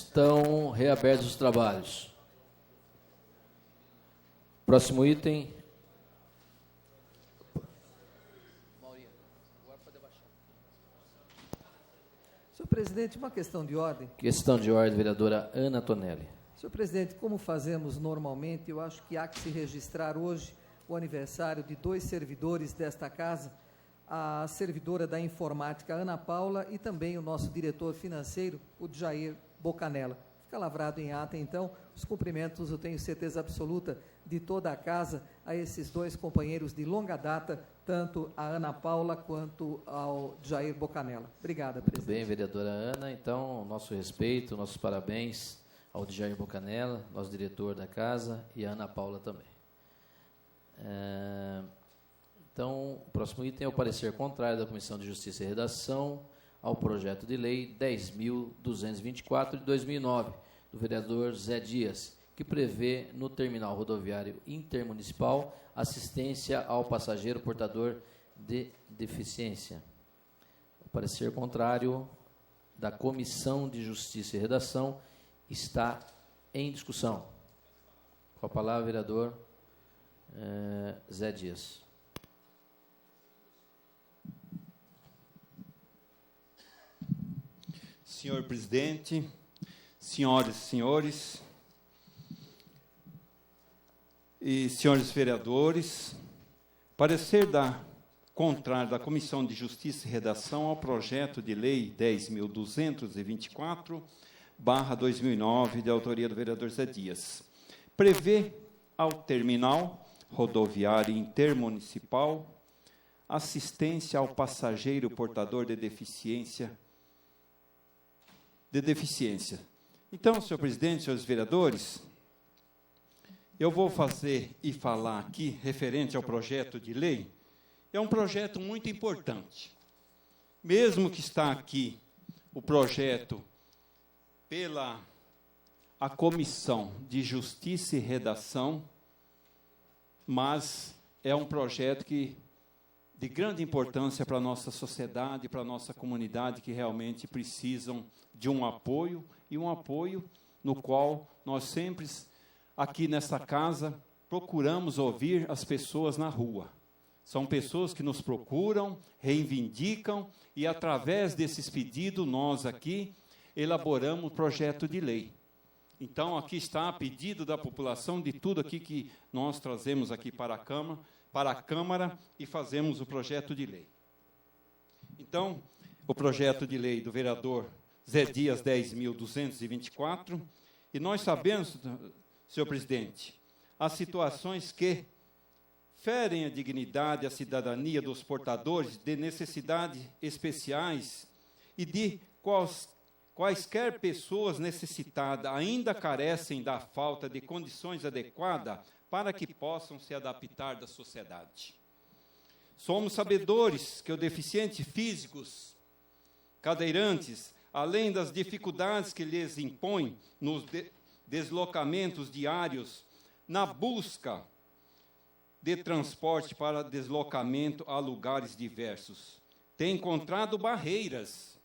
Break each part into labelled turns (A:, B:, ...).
A: Estão reabertos os trabalhos. Próximo item.
B: Senhor presidente, uma questão de ordem.
A: Questão de ordem, vereadora Ana Tonelli.
B: Senhor presidente, como fazemos normalmente, eu acho que há que se registrar hoje o aniversário de 2 servidores desta casa, a servidora da informática Ana Paula e também o nosso diretor financeiro, o Jair Bocanella. Fica lavrado em ata, então, os cumprimentos, eu tenho certeza absoluta, de toda a casa a esses 2 companheiros de longa data, tanto a Ana Paula quanto ao Jair Bocanella. Obrigada, presidente.
A: Muito bem, vereadora Ana. Então, nosso respeito, nossos parabéns ao Jair Bocanella, nosso diretor da casa, e a Ana Paula também. Então, o próximo item é o parecer contrário da Comissão de Justiça e Redação ao projeto de lei 10.224 de 2009, do vereador Zé Dias, que prevê no terminal rodoviário intermunicipal assistência ao passageiro portador de deficiência. O parecer contrário da Comissão de Justiça e Redação está em discussão. Com a palavra, vereador Zé Dias.
C: Senhor presidente, senhoras e senhores, e senhores vereadores, parecer contrário da Comissão de Justiça e Redação ao projeto de lei 10.224/2009, de autoria do vereador Zé Dias. Prevê ao terminal rodoviário intermunicipal assistência ao passageiro portador de deficiência. Então, senhor presidente, senhores vereadores, eu vou fazer e falar aqui, referente ao projeto de lei. É um projeto muito importante. Mesmo que está aqui o projeto pela a Comissão de Justiça e Redação, mas é um projeto de grande importância para a nossa sociedade, para a nossa comunidade, que realmente precisam de um apoio, e um apoio no qual nós sempre, aqui nessa casa, procuramos ouvir as pessoas na rua. São pessoas que nos procuram, reivindicam, e através desses pedidos, nós aqui elaboramos o projeto de lei. Então, aqui está a pedido da população de tudo aqui que nós trazemos aqui para a Câmara e fazemos o projeto de lei. Então, o projeto de lei do vereador Zé Dias 10.224, e nós sabemos, senhor presidente, as situações que ferem a dignidade e a cidadania dos portadores de necessidades especiais e de quaisquer pessoas necessitadas ainda carecem da falta de condições adequadas para que possam se adaptar da sociedade. Somos sabedores que os deficientes físicos, cadeirantes, além das dificuldades que lhes impõem nos deslocamentos diários, na busca de transporte para deslocamento a lugares diversos, têm encontrado barreiras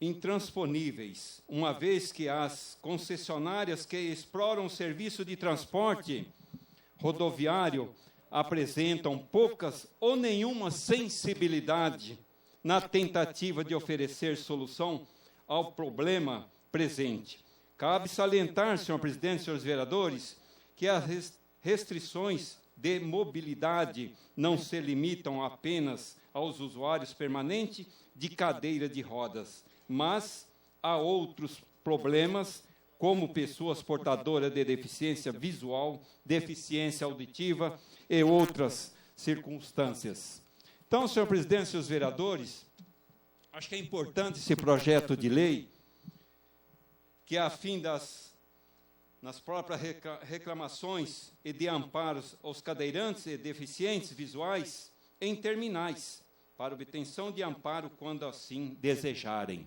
C: intransponíveis, uma vez que as concessionárias que exploram o serviço de transporte rodoviário apresentam poucas ou nenhuma sensibilidade na tentativa de oferecer solução ao problema presente. Cabe salientar, senhor presidente, senhores vereadores, que as restrições de mobilidade não se limitam apenas aos usuários permanentes de cadeira de rodas, mas há outros problemas, como pessoas portadoras de deficiência visual, deficiência auditiva e outras circunstâncias. Então, senhor presidente, senhores vereadores, acho que é importante esse projeto de lei, que a fim nas próprias reclamações e de amparos aos cadeirantes e deficientes visuais em terminais, para obtenção de amparo quando assim desejarem.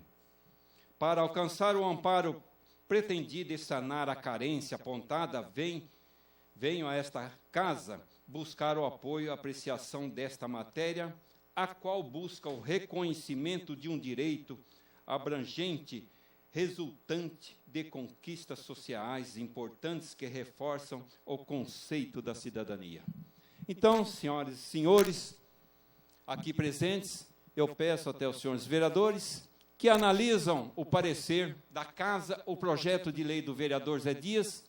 C: Para alcançar o amparo pretendido e sanar a carência apontada, venho a esta casa buscar o apoio e apreciação desta matéria, a qual busca o reconhecimento de um direito abrangente resultante de conquistas sociais importantes que reforçam o conceito da cidadania. Então, senhoras e senhores, aqui presentes, eu peço até os senhores vereadores que analisam o parecer da Casa, o projeto de lei do vereador Zé Dias,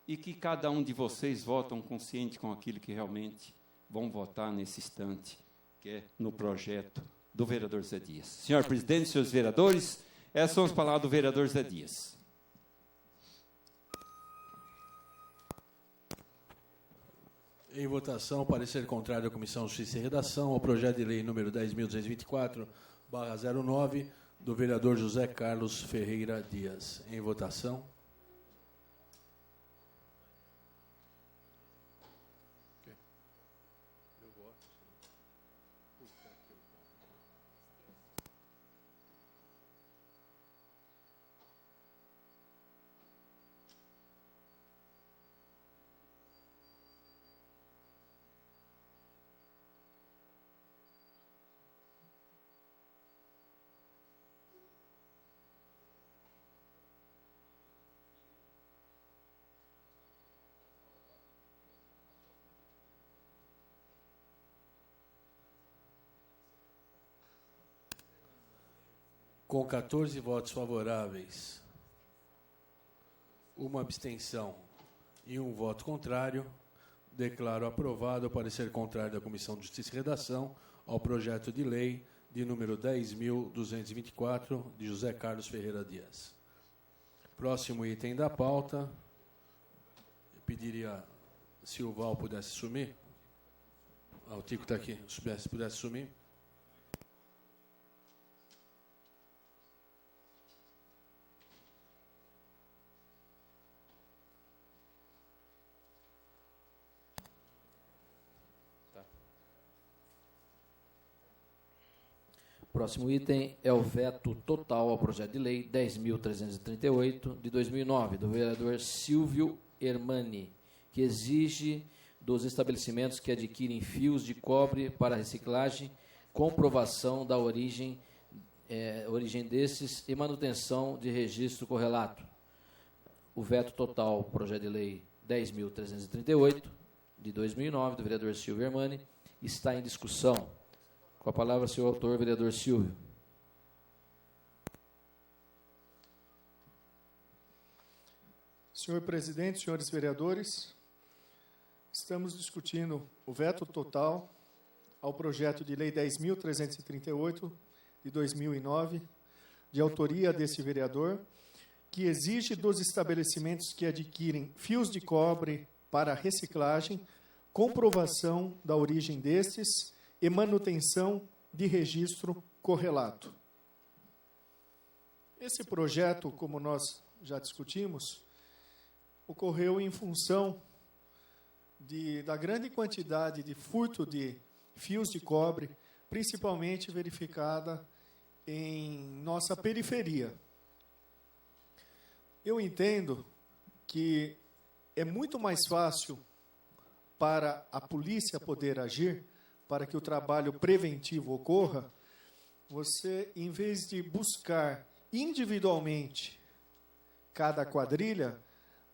C: e que cada um de vocês votam consciente com aquilo que realmente vão votar nesse instante, que é no projeto do vereador Zé Dias. Senhor presidente, senhores vereadores, essas são as palavras do vereador Zé Dias.
D: Em votação, parecer contrário da Comissão de Justiça e Redação ao projeto de lei número 10.224/09, do vereador José Carlos Ferreira Dias. Em votação. Com 14 votos favoráveis, uma abstenção e um voto contrário, declaro aprovado o parecer contrário da Comissão de Justiça e Redação ao projeto de lei de número 10.224, de José Carlos Ferreira Dias. Próximo item da pauta, eu pediria se o Val pudesse sumir. O Tico está aqui, se pudesse sumir.
A: Próximo item é o veto total ao projeto de lei 10.338, de 2009, do vereador Silvio Hermani, que exige dos estabelecimentos que adquirem fios de cobre para reciclagem, comprovação da origem desses e manutenção de registro correlato. O veto total ao projeto de lei 10.338, de 2009, do vereador Silvio Hermani, está em discussão. Com a palavra, senhor autor, vereador Silvio.
E: Senhor presidente, senhores vereadores, estamos discutindo o veto total ao projeto de lei 10.338, de 2009, de autoria desse vereador, que exige dos estabelecimentos que adquirem fios de cobre para reciclagem, comprovação da origem destes e manutenção de registro correlato. Esse projeto, como nós já discutimos, ocorreu em função da grande quantidade de furto de fios de cobre, principalmente verificada em nossa periferia. Eu entendo que é muito mais fácil para a polícia poder agir, para que o trabalho preventivo ocorra, você, em vez de buscar individualmente cada quadrilha,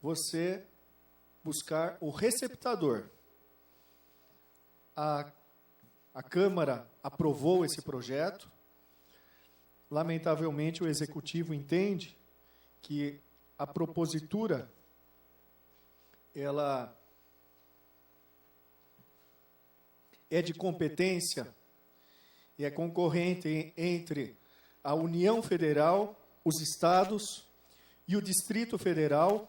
E: você buscar o receptador. A Câmara aprovou esse projeto. Lamentavelmente, o Executivo entende que a propositura, ela é de competência e é concorrente entre a União Federal, os Estados e o Distrito Federal,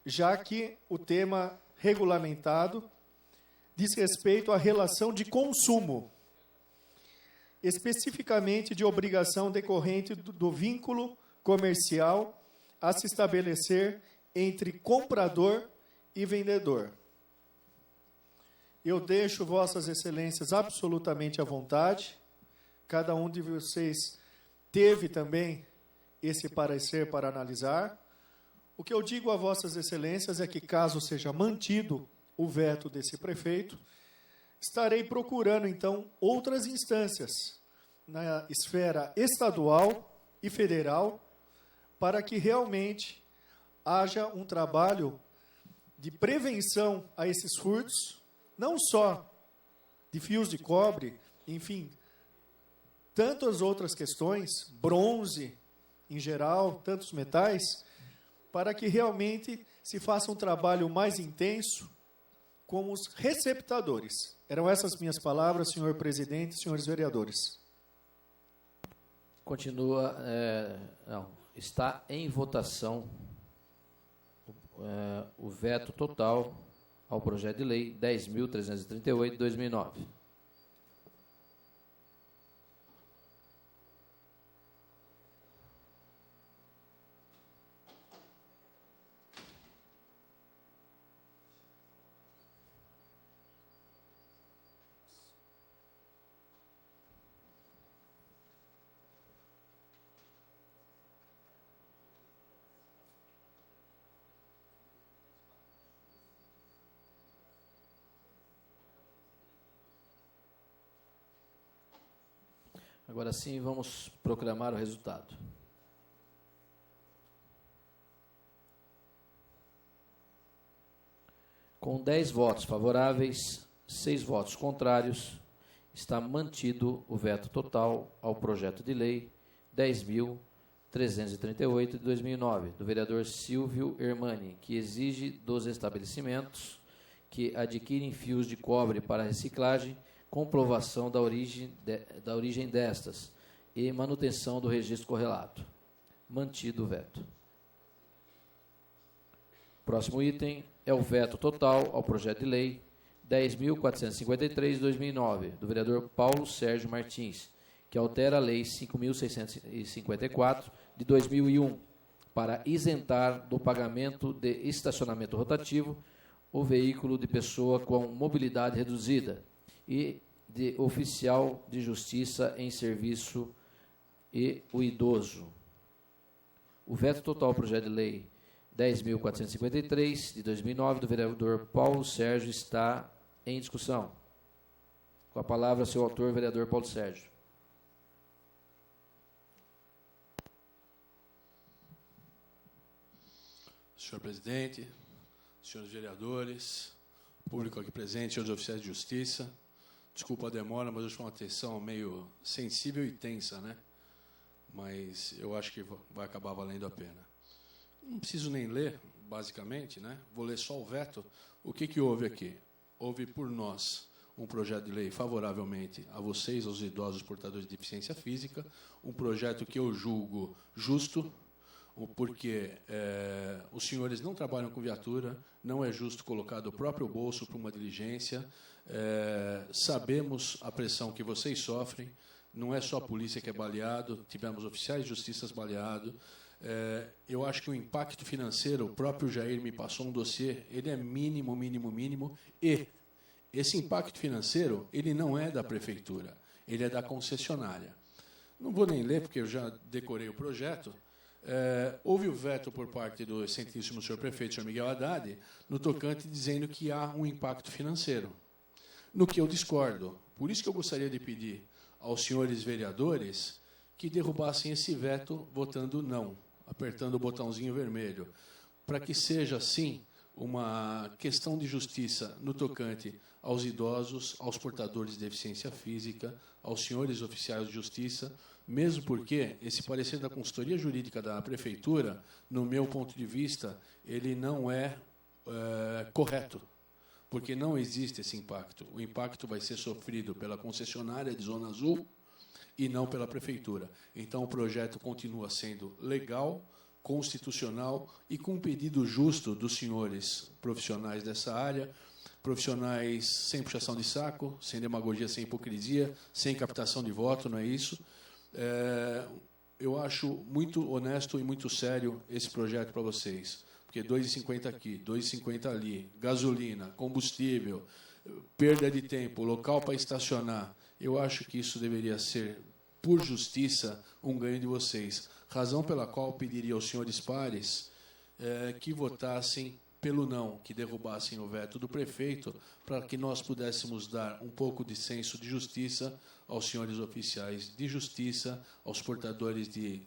E: já que o tema regulamentado diz respeito à relação de consumo, especificamente de obrigação decorrente do vínculo comercial a se estabelecer entre comprador e vendedor. Eu deixo vossas excelências absolutamente à vontade. Cada um de vocês teve também esse parecer para analisar. O que eu digo a vossas excelências é que, caso seja mantido o veto desse prefeito, estarei procurando, então, outras instâncias na esfera estadual e federal para que realmente haja um trabalho de prevenção a esses furtos, não só de fios de cobre, enfim, tantas outras questões, bronze em geral, tantos metais, para que realmente se faça um trabalho mais intenso com os receptadores. Eram essas minhas palavras, senhor presidente, senhores vereadores.
A: Continua, está em votação o veto total ao projeto de lei 10.338 de 2009. Agora sim, vamos proclamar o resultado. Com 10 votos favoráveis, 6 votos contrários, está mantido o veto total ao projeto de lei 10.338 de 2009, do vereador Silvio Hermani, que exige dos estabelecimentos que adquirem fios de cobre para reciclagem comprovação da origem destas e manutenção do registro correlato. Mantido o veto. Próximo item é o veto total ao projeto de lei 10.453 de 2009, do vereador Paulo Sérgio Martins, que altera a lei 5.654 de 2001, para isentar do pagamento de estacionamento rotativo o veículo de pessoa com mobilidade reduzida e de oficial de justiça em serviço e o idoso. O veto total ao projeto de lei 10.453, de 2009, do vereador Paulo Sérgio, está em discussão. Com a palavra, seu autor, vereador Paulo Sérgio.
D: Senhor presidente, senhores vereadores, público aqui presente, senhores oficiais de justiça, desculpa a demora, mas hoje foi uma atenção meio sensível e tensa, né? Mas eu acho que vai acabar valendo a pena. Não preciso nem ler, basicamente, né? Vou ler só o veto. O que houve aqui? Houve por nós um projeto de lei favoravelmente a vocês, aos idosos portadores de deficiência física, um projeto que eu julgo justo, porque os senhores não trabalham com viatura, não é justo colocar do próprio bolso para uma diligência, sabemos a pressão que vocês sofrem, não é só a polícia que é baleado, tivemos oficiais de justiça baleados. Eu acho que o impacto financeiro, o próprio Jair me passou um dossiê, ele é mínimo, e esse impacto financeiro, ele não é da prefeitura, ele é da concessionária. Não vou nem ler, porque eu já decorei o projeto. Houve o veto por parte do excelentíssimo senhor prefeito, senhor Miguel Haddad, no tocante dizendo que há um impacto financeiro, no que eu discordo. Por isso que eu gostaria de pedir aos senhores vereadores que derrubassem esse veto votando não, apertando o botãozinho vermelho, para que seja, sim, uma questão de justiça no tocante aos idosos, aos portadores de deficiência física, aos senhores oficiais de justiça, mesmo porque esse parecer da consultoria jurídica da prefeitura, no meu ponto de vista, ele não é correto, porque não existe esse impacto. O impacto vai ser sofrido pela concessionária de Zona Azul e não pela prefeitura. Então, o projeto continua sendo legal, constitucional e com um pedido justo dos senhores profissionais dessa área, profissionais sem puxação de saco, sem demagogia, sem hipocrisia, sem captação de voto, não é isso? Eu acho muito honesto e muito sério esse projeto para vocês, porque 2,50 aqui, 2,50 ali, gasolina, combustível, perda de tempo, local para estacionar, eu acho que isso deveria ser, por justiça, um ganho de vocês. Razão pela qual pediria aos senhores pares que votassem pelo não, que derrubassem o veto do prefeito, para que nós pudéssemos dar um pouco de senso de justiça aos senhores oficiais de justiça, aos portadores de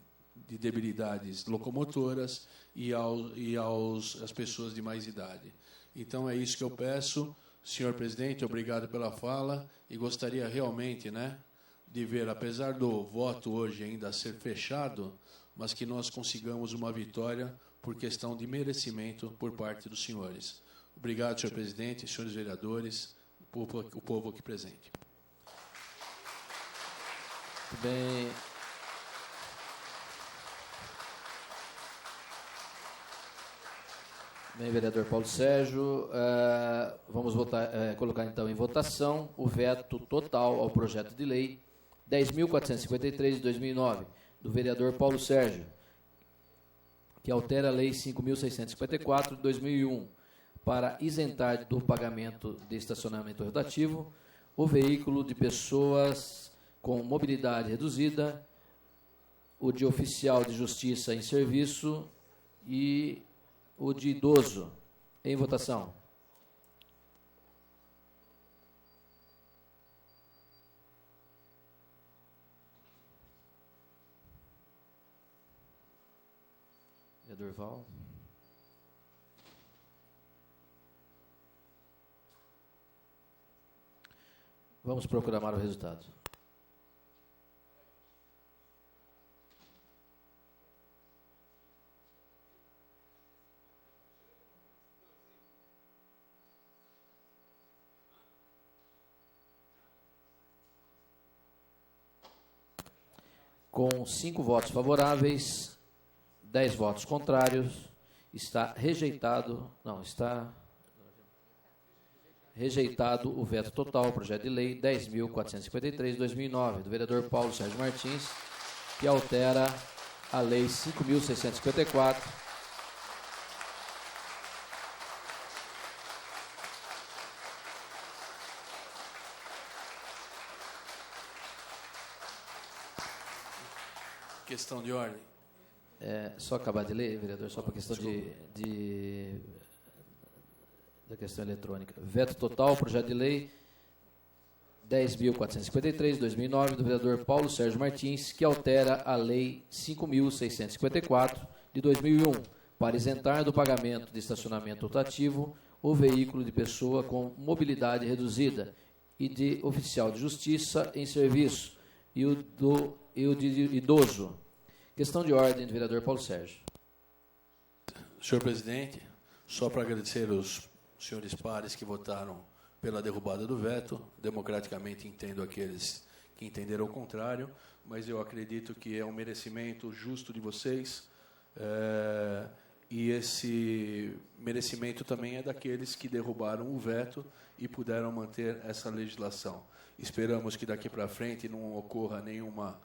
D: de debilidades locomotoras e às pessoas de mais idade. Então, é isso que eu peço. Senhor presidente, obrigado pela fala e gostaria realmente, de ver, apesar do voto hoje ainda ser fechado, mas que nós consigamos uma vitória por questão de merecimento por parte dos senhores. Obrigado, senhor presidente, senhores vereadores, o povo aqui presente.
A: Muito bem. Bem, vereador Paulo Sérgio, vamos colocar então em votação o veto total ao projeto de lei 10.453 de 2009, do vereador Paulo Sérgio, que altera a lei 5.654 de 2001, para isentar do pagamento de estacionamento rotativo o veículo de pessoas com mobilidade reduzida, o de oficial de justiça em serviço e o de idoso. Em votação. Vereador Val. Vamos proclamar o resultado. Com 5 votos favoráveis, 10 votos contrários, está rejeitado o veto total ao projeto de lei 10.453 de 2009, do vereador Paulo Sérgio Martins, que altera a lei 5.654.
D: Questão de ordem.
A: Só acabar de ler, vereador, só para questão da questão eletrônica. Veto total, projeto de lei 10.453, de 2009, do vereador Paulo Sérgio Martins, que altera a lei 5.654, de 2001, para isentar do pagamento de estacionamento rotativo o veículo de pessoa com mobilidade reduzida e de oficial de justiça em serviço e o de idoso. Questão de ordem do vereador Paulo Sérgio.
D: Senhor presidente, só para agradecer os senhores pares que votaram pela derrubada do veto, democraticamente entendo aqueles que entenderam o contrário, mas eu acredito que é um merecimento justo de vocês, e esse merecimento também é daqueles que derrubaram o veto e puderam manter essa legislação. Esperamos que daqui para frente não ocorra nenhuma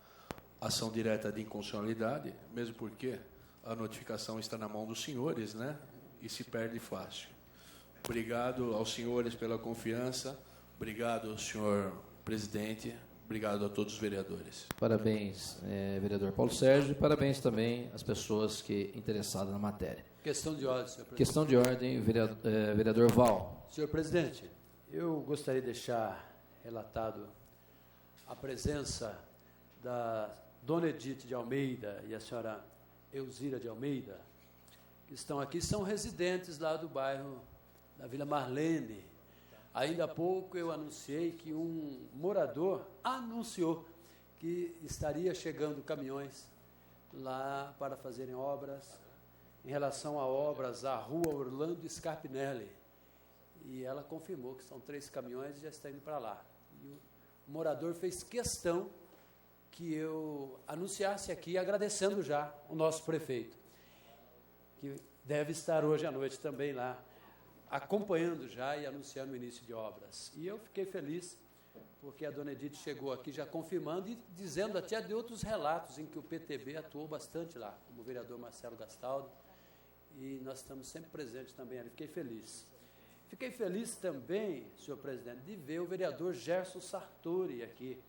D: ação direta de inconstitucionalidade, mesmo porque a notificação está na mão dos senhores, e se perde fácil. Obrigado aos senhores pela confiança, obrigado, senhor presidente, obrigado a todos os vereadores.
A: Parabéns, vereador Paulo Sérgio, e parabéns também às pessoas interessadas na matéria.
F: Questão de ordem, senhor presidente.
A: Questão de ordem, vereador Val.
F: Senhor presidente, eu gostaria de deixar relatado a presença da dona Edith de Almeida e a senhora Elzira de Almeida, que estão aqui, são residentes lá do bairro da Vila Marlene. Ainda há pouco eu anunciei que um morador anunciou que estaria chegando caminhões lá para fazerem obras, em relação a obras à rua Orlando Scarpinelli. E ela confirmou que são 3 caminhões e já está indo para lá. E o morador fez questão que eu anunciasse aqui, agradecendo já o nosso prefeito, que deve estar hoje à noite também lá, acompanhando já e anunciando o início de obras. E eu fiquei feliz, porque a dona Edith chegou aqui já confirmando e dizendo até de outros relatos em que o PTB atuou bastante lá, como o vereador Marcelo Gastaldo, e nós estamos sempre presentes também ali. Fiquei feliz. Fiquei feliz também, senhor presidente, de ver o vereador Gerson Sartori aqui,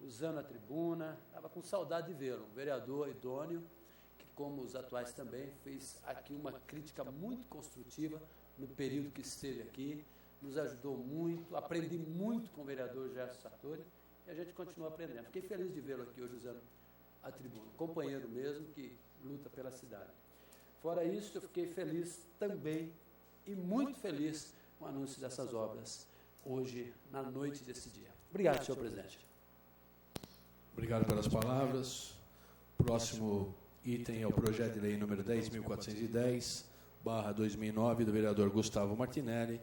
F: usando a tribuna. Estava com saudade de vê-lo, um vereador idôneo, que, como os atuais também, fez aqui uma crítica muito construtiva no período que esteve aqui, nos ajudou muito, aprendi muito com o vereador Gerson Sartori, e a gente continua aprendendo. Fiquei feliz de vê-lo aqui hoje usando à tribuna. Companheiro mesmo que luta pela cidade. Fora isso, eu fiquei feliz também, e muito feliz, com o anúncio dessas obras, hoje, na noite desse dia. Obrigado, senhor presidente.
D: Obrigado pelas palavras. Próximo item é o projeto de lei número 10.410/2009, do vereador Gustavo Martinelli,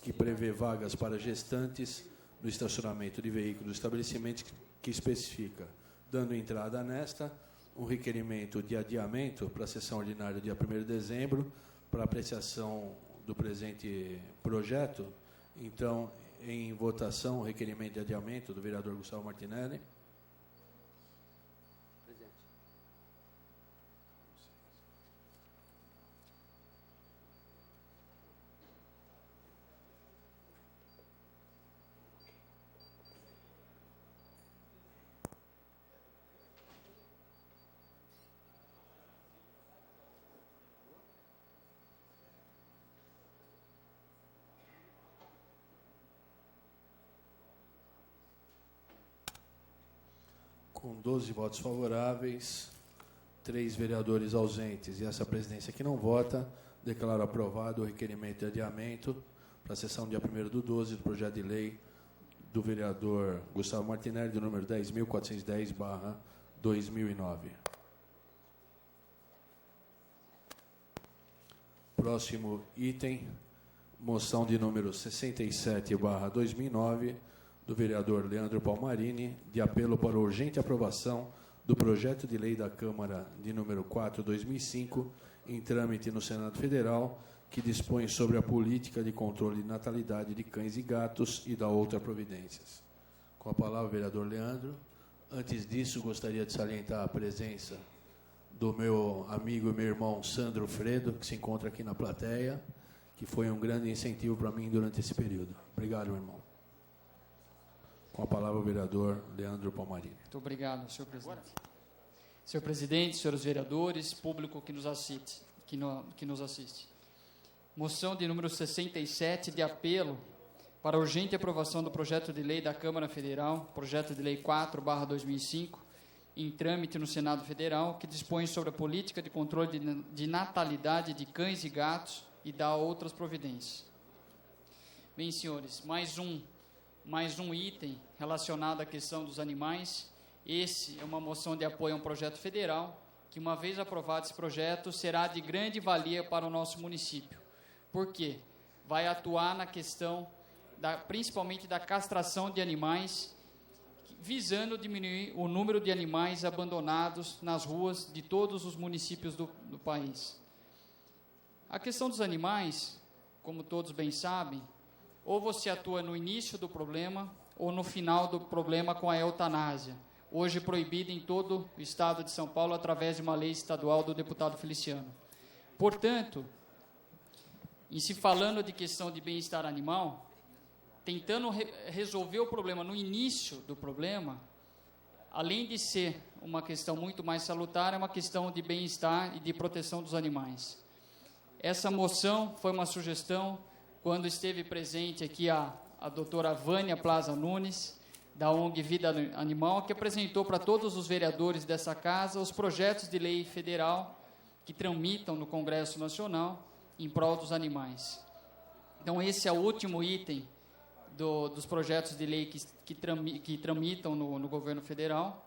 D: que prevê vagas para gestantes no estacionamento de veículos do estabelecimento, que especifica, dando entrada nesta, um requerimento de adiamento para a sessão ordinária dia 1º de dezembro, para apreciação do presente projeto. Então, em votação, o requerimento de adiamento do vereador Gustavo Martinelli. Com 12 votos favoráveis, 3 vereadores ausentes e essa presidência que não vota, declaro aprovado o requerimento de adiamento para a sessão dia 1º/12 do projeto de lei do vereador Gustavo Martinelli, do número 10.410/2009. Próximo item, moção de número 67/2009, do vereador Leandro Palmarini, de apelo para urgente aprovação do projeto de lei da Câmara de número 4/2005, em trâmite no Senado Federal, que dispõe sobre a política de controle de natalidade de cães e gatos e da outras providências. Com a palavra, o vereador Leandro. Antes disso, gostaria de salientar a presença do meu amigo e meu irmão Sandro Fredo, que se encontra aqui na plateia, que foi um grande incentivo para mim durante esse período. Obrigado, meu irmão. Com a palavra, o vereador Leandro Palmarini.
G: Muito obrigado, senhor presidente. Senhor presidente, senhores vereadores, público que nos assiste. Moção de número 67, de apelo para urgente aprovação do projeto de lei da Câmara Federal, projeto de lei 4/2005, em trâmite no Senado Federal, que dispõe sobre a política de controle de natalidade de cães e gatos e dá outras providências. Bem, senhores, mais um item relacionado à questão dos animais. Esse é uma moção de apoio a um projeto federal, que, uma vez aprovado esse projeto, será de grande valia para o nosso município. Por quê? Vai atuar na questão, principalmente da castração de animais, visando diminuir o número de animais abandonados nas ruas de todos os municípios do país. A questão dos animais, como todos bem sabem, ou você atua no início do problema ou no final do problema com a eutanásia, hoje proibida em todo o estado de São Paulo através de uma lei estadual do deputado Feliciano. Portanto, em se falando de questão de bem-estar animal, tentando resolver o problema no início do problema, além de ser uma questão muito mais salutar, é uma questão de bem-estar e de proteção dos animais. Essa moção foi uma sugestão quando esteve presente aqui a doutora Vânia Plaza Nunes, da ONG Vida Animal, que apresentou para todos os vereadores dessa casa os projetos de lei federal que tramitam no Congresso Nacional em prol dos animais. Então, esse é o último item dos projetos de lei que tramitam no governo federal,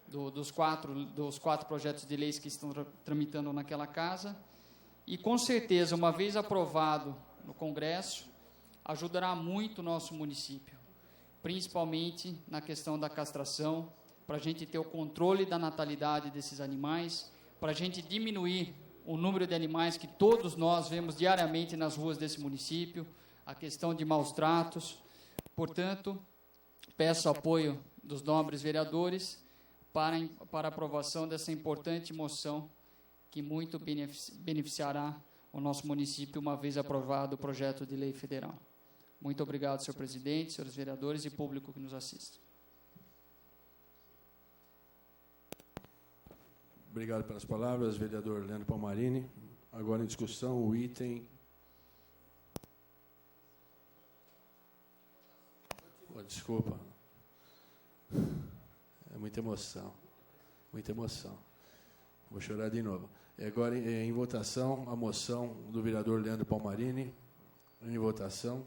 G: dos quatro projetos de leis que estão tramitando naquela casa, e, com certeza, uma vez aprovado no Congresso, ajudará muito o nosso município, principalmente na questão da castração, para a gente ter o controle da natalidade desses animais, para a gente diminuir o número de animais que todos nós vemos diariamente nas ruas desse município, a questão de maus tratos. Portanto, peço apoio dos nobres vereadores para a aprovação dessa importante moção que muito beneficiará o nosso município, uma vez aprovado o projeto de lei federal. Muito obrigado, senhor presidente, senhores vereadores e público que nos assiste.
D: Obrigado pelas palavras, vereador Leandro Palmarini. Agora em discussão o item... Desculpa. É muita emoção. Muita emoção. Vou chorar de novo. Agora, em votação, a moção do vereador Leandro Palmarini. Em votação.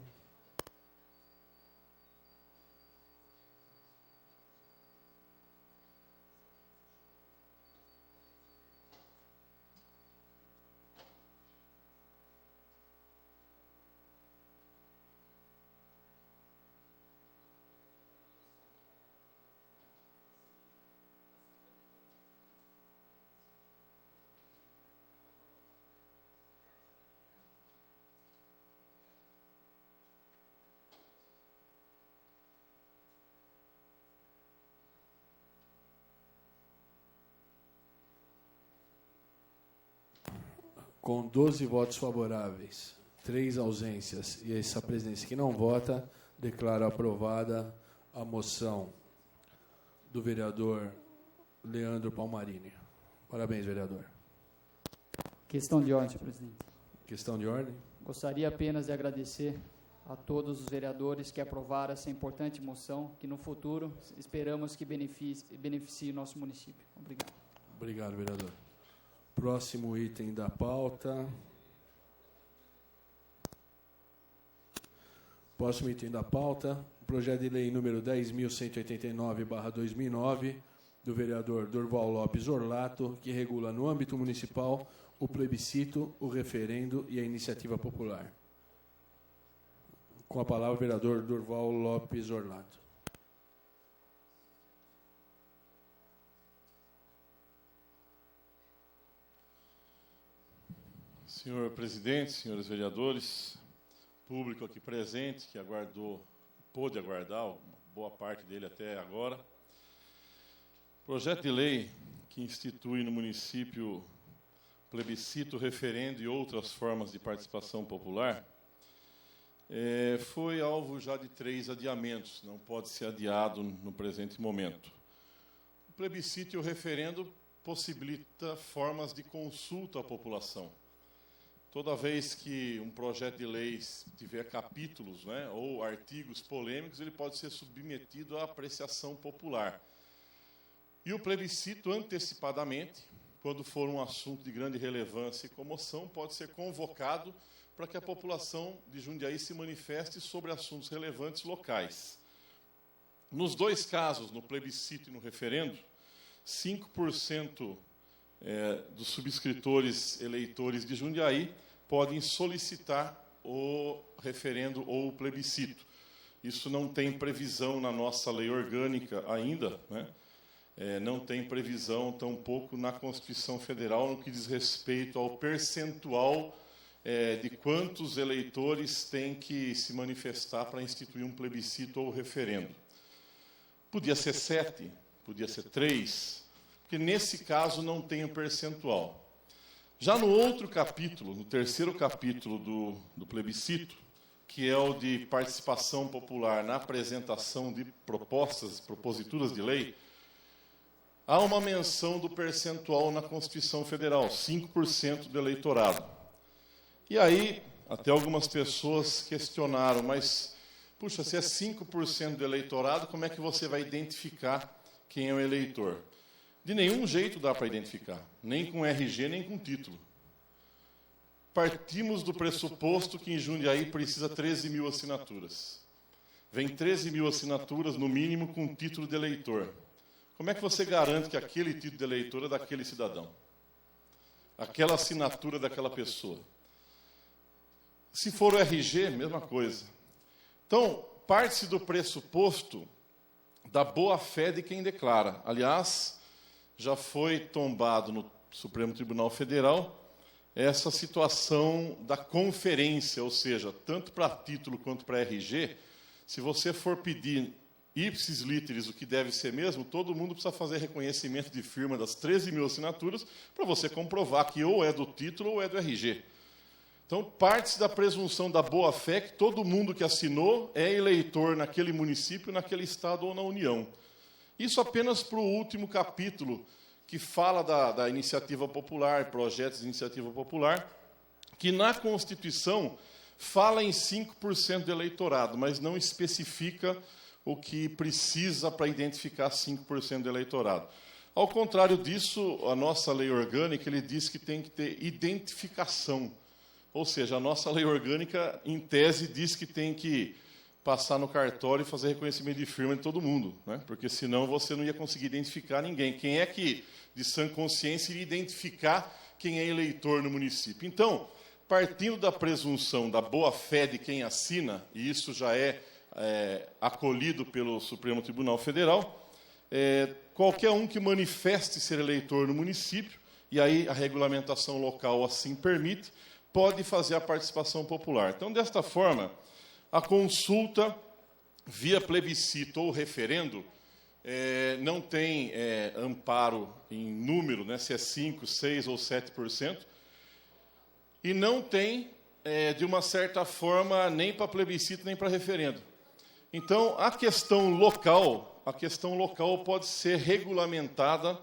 D: Com 12 votos favoráveis, 3 ausências e essa presidência que não vota, declaro aprovada a moção do vereador Leandro Palmarini. Parabéns, vereador.
G: Questão de ordem, senhor presidente.
D: Questão de ordem?
G: Gostaria apenas de agradecer a todos os vereadores que aprovaram essa importante moção, que no futuro esperamos que beneficie o nosso município. Obrigado.
D: Obrigado, vereador. Próximo item da pauta. Próximo item da pauta, projeto de lei número 10.189/2009, do vereador Durval Lopes Orlato, que regula no âmbito municipal o plebiscito, o referendo e a iniciativa popular. Com a palavra, o vereador Durval Lopes Orlato.
H: Senhor presidente, senhores vereadores, público aqui presente, que pôde aguardar, boa parte dele até agora. Projeto de lei que institui no município plebiscito, referendo e outras formas de participação popular, foi alvo já de 3 adiamentos, não pode ser adiado no presente momento. O plebiscito e o referendo possibilita formas de consulta à população. Toda vez que um projeto de lei tiver capítulos, né, ou artigos polêmicos, ele pode ser submetido à apreciação popular. E o plebiscito, antecipadamente, quando for um assunto de grande relevância e comoção, pode ser convocado para que a população de Jundiaí se manifeste sobre assuntos relevantes locais. Nos 2 casos, no plebiscito e no referendo, 5% dos subscritores eleitores de Jundiaí podem solicitar o referendo ou o plebiscito. Isso não tem previsão na nossa lei orgânica ainda, né? Não tem previsão, tampouco, na Constituição Federal, no que diz respeito ao percentual de quantos eleitores têm que se manifestar para instituir um plebiscito ou referendo. Podia ser 7, podia ser 3, porque nesse caso não tem o percentual. Já no outro capítulo, no 3º capítulo do plebiscito, que é o de participação popular na apresentação de proposituras de lei, há uma menção do percentual na Constituição Federal, 5% do eleitorado. E aí, até algumas pessoas questionaram, mas, puxa, se é 5% do eleitorado, como é que você vai identificar quem é o eleitor? De nenhum jeito dá para identificar, nem com RG, nem com título. Partimos do pressuposto que em Jundiaí precisa 13 mil assinaturas. Vem 13 mil assinaturas, no mínimo, com título de eleitor. Como é que você garante que aquele título de eleitor é daquele cidadão? Aquela assinatura daquela pessoa. Se for o RG, mesma coisa. Então, parte-se do pressuposto da boa-fé de quem declara. Aliás, já foi tombado no Supremo Tribunal Federal essa situação da conferência, ou seja, tanto para título quanto para RG, se você for pedir ipsis literis, o que deve ser mesmo, todo mundo precisa fazer reconhecimento de firma das 13 mil assinaturas para você comprovar que ou é do título ou é do RG. Então, parte-se da presunção da boa-fé que todo mundo que assinou é eleitor naquele município, naquele estado ou na União. Isso apenas para o último capítulo, que fala da iniciativa popular, projetos de iniciativa popular, que na Constituição fala em 5% do eleitorado, mas não especifica o que precisa para identificar 5% do eleitorado. Ao contrário disso, a nossa lei orgânica, ele diz que tem que ter identificação. Ou seja, a nossa lei orgânica, em tese, diz que tem que passar no cartório e fazer reconhecimento de firma de todo mundo, né? Porque senão você não ia conseguir identificar ninguém. Quem é que, de sã consciência, iria identificar quem é eleitor no município? Então, partindo da presunção da boa-fé de quem assina, e isso já é acolhido pelo Supremo Tribunal Federal, qualquer um que manifeste ser eleitor no município, e aí a regulamentação local assim permite, pode fazer a participação popular. Então, desta forma, a consulta via plebiscito ou referendo não tem amparo em número, né, se é 5%, 6% ou 7%, e não tem, de uma certa forma, nem para plebiscito nem para referendo. Então, a questão local pode ser regulamentada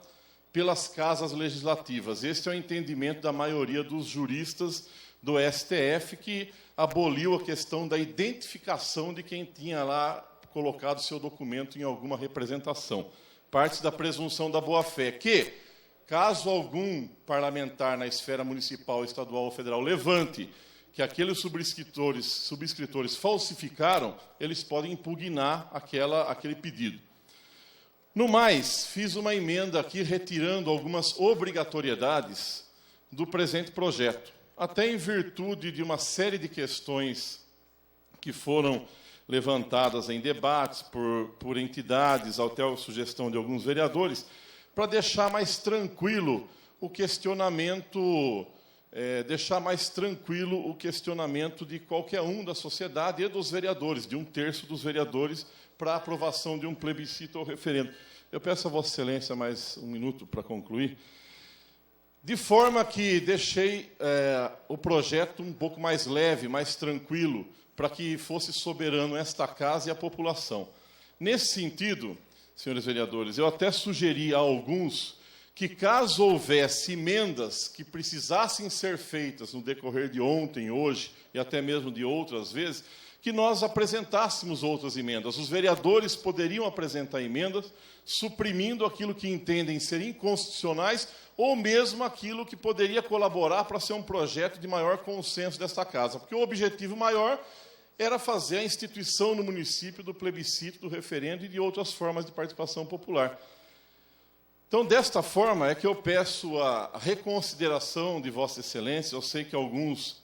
H: pelas casas legislativas. Este é o entendimento da maioria dos juristas do STF, que aboliu a questão da identificação de quem tinha lá colocado seu documento em alguma representação. Parte da presunção da boa-fé, que, caso algum parlamentar na esfera municipal, estadual ou federal levante que aqueles subscritores falsificaram, eles podem impugnar aquele pedido. No mais, fiz uma emenda aqui retirando algumas obrigatoriedades do presente projeto, até em virtude de uma série de questões que foram levantadas em debates por entidades, até a sugestão de alguns vereadores, para deixar mais tranquilo o questionamento, de qualquer um da sociedade e dos vereadores, de 1/3 dos vereadores, para a aprovação de um plebiscito ou referendo. Eu peço a Vossa Excelência mais um minuto para concluir. De forma que deixei o projeto um pouco mais leve, mais tranquilo, para que fosse soberano esta casa e a população. Nesse sentido, senhores vereadores, eu até sugeri a alguns que, caso houvesse emendas que precisassem ser feitas no decorrer de ontem, hoje e até mesmo de outras vezes, que nós apresentássemos outras emendas. Os vereadores poderiam apresentar emendas, suprimindo aquilo que entendem ser inconstitucionais ou mesmo aquilo que poderia colaborar para ser um projeto de maior consenso desta casa. Porque o objetivo maior era fazer a instituição no município do plebiscito, do referendo e de outras formas de participação popular. Então, desta forma, é que eu peço a reconsideração de Vossa Excelência. Eu sei que alguns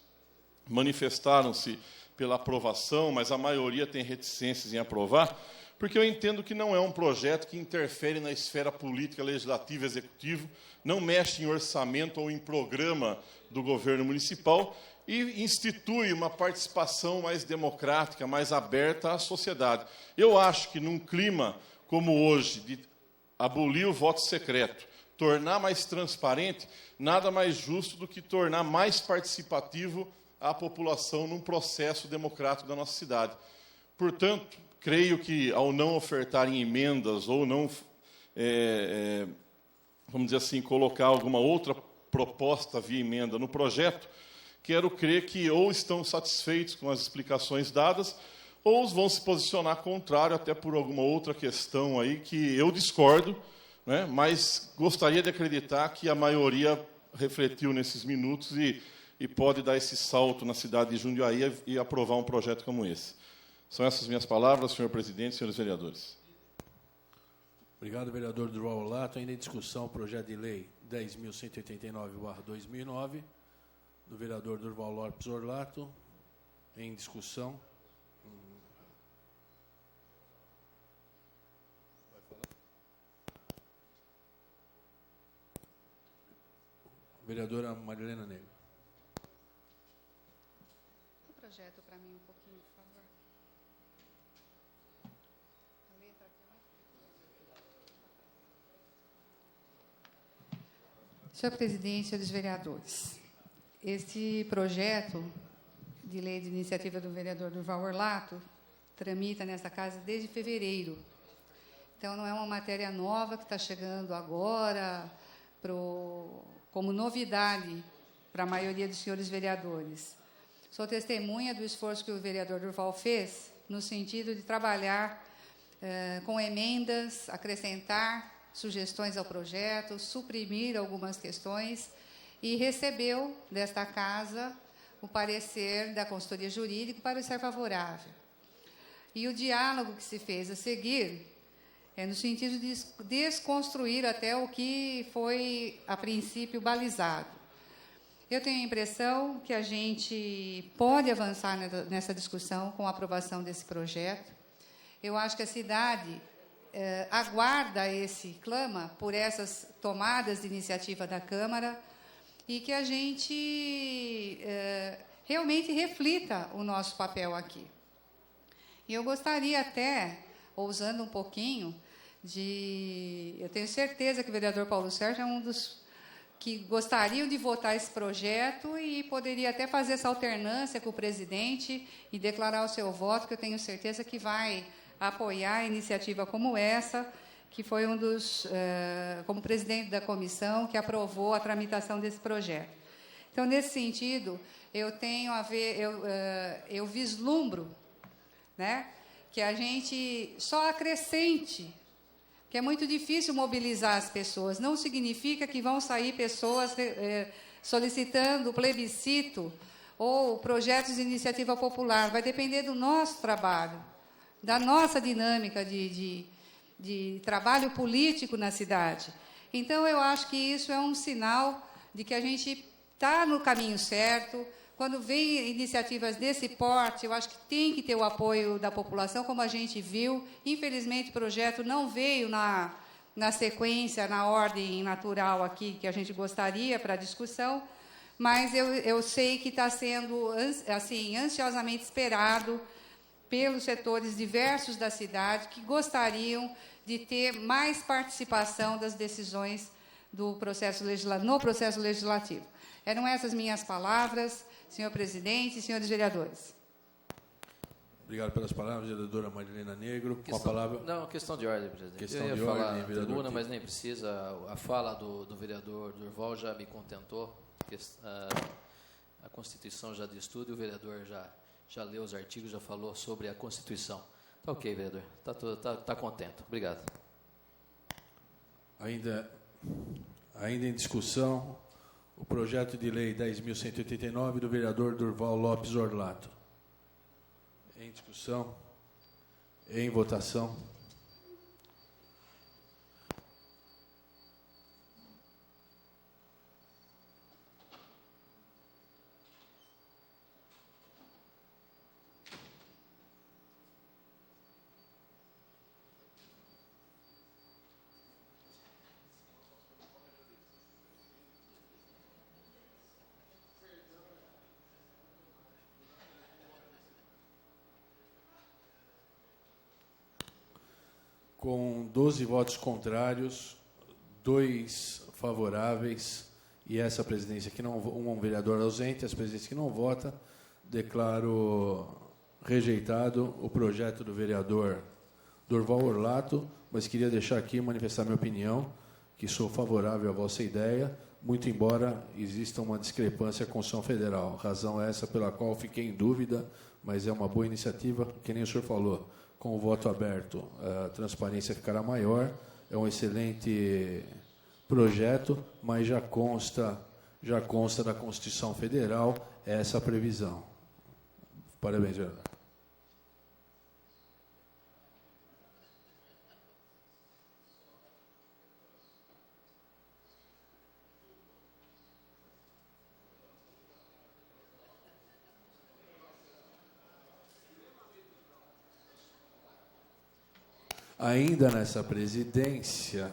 H: manifestaram-se pela aprovação, mas a maioria tem reticências em aprovar, porque eu entendo que não é um projeto que interfere na esfera política, legislativa, executiva, não mexe em orçamento ou em programa do governo municipal e institui uma participação mais democrática, mais aberta à sociedade. Eu acho que, num clima como hoje, de abolir o voto secreto, tornar mais transparente, nada mais justo do que tornar mais participativo a população num processo democrático da nossa cidade. Portanto, creio que, ao não ofertarem emendas ou não, vamos dizer assim, colocar alguma outra proposta via emenda no projeto, quero crer que ou estão satisfeitos com as explicações dadas, ou vão se posicionar contrário, até por alguma outra questão aí que eu discordo, né, mas gostaria de acreditar que a maioria refletiu nesses minutos e pode dar esse salto na cidade de Jundiaí e aprovar um projeto como esse. São essas minhas palavras, senhor presidente e senhores vereadores.
D: Obrigado, vereador Durval Orlato. Ainda em discussão o projeto de lei 10.189/2009, do vereador Durval Lopes Orlato. Em discussão. Vereadora Marilena Negro.
I: O projeto para mim um pouquinho, por favor. A letra aqui. Senhor presidente, senhores vereadores, este projeto de lei de iniciativa do vereador Durval Orlato tramita nesta casa desde fevereiro. Então, não é uma matéria nova que está chegando agora como novidade para a maioria dos senhores vereadores. Sou testemunha do esforço que o vereador Durval fez no sentido de trabalhar com emendas, acrescentar sugestões ao projeto, suprimir algumas questões e recebeu desta casa o parecer da consultoria jurídica para ser favorável. E o diálogo que se fez a seguir é no sentido de desconstruir até o que foi, a princípio, balizado. Eu tenho a impressão que a gente pode avançar nessa discussão com a aprovação desse projeto. Eu acho que a cidade aguarda clama por essas tomadas de iniciativa da Câmara e que a gente realmente reflita o nosso papel aqui. E eu gostaria até, ousando um pouquinho, eu tenho certeza que o vereador Paulo Sérgio é um dos que gostariam de votar esse projeto e poderia até fazer essa alternância com o presidente e declarar o seu voto, que eu tenho certeza que vai apoiar a iniciativa como essa, que foi como presidente da comissão, que aprovou a tramitação desse projeto. Então, nesse sentido, eu vislumbro, né, que a gente só acrescente, que é muito difícil mobilizar as pessoas. Não significa que vão sair pessoas solicitando plebiscito ou projetos de iniciativa popular. Vai depender do nosso trabalho, da nossa dinâmica de trabalho político na cidade. Então, eu acho que isso é um sinal de que a gente está no caminho certo. Quando vem iniciativas desse porte, eu acho que tem que ter o apoio da população, como a gente viu. Infelizmente, o projeto não veio na sequência, na ordem natural aqui que a gente gostaria para a discussão, mas eu sei que está sendo assim, ansiosamente esperado pelos setores diversos da cidade que gostariam de ter mais participação das decisões no processo legislativo. Eram essas minhas palavras, senhor presidente e senhores vereadores.
D: Obrigado pelas palavras, vereadora Marilena Negro. Com a palavia...
A: Não, questão de ordem, presidente.
D: Questão
A: eu ia
D: de
A: falar
D: ordem, vereador
A: tribuna,
D: Tito.
A: mas nem precisa. A fala do vereador Durval já me contentou. A Constituição já diz tudo e o vereador já leu os artigos, já falou sobre a Constituição. Está ok, vereador. Está contente. Obrigado.
D: Ainda em discussão, o projeto de lei 10.189 do vereador Durval Lopes Orlato. Em discussão, em votação. Com 12 votos contrários, 2 favoráveis e essa presidência que não, um vereador ausente, essa presidência que não vota, declaro rejeitado o projeto do vereador Durval Orlato, mas queria deixar aqui manifestar minha opinião, que sou favorável à vossa ideia, muito embora exista uma discrepância com a Constituição Federal. Razão essa pela qual fiquei em dúvida, mas é uma boa iniciativa, que nem o senhor falou. Com o voto aberto, a transparência ficará maior. É um excelente projeto, mas já consta da Constituição Federal essa previsão. Parabéns, vereador. Ainda nessa presidência,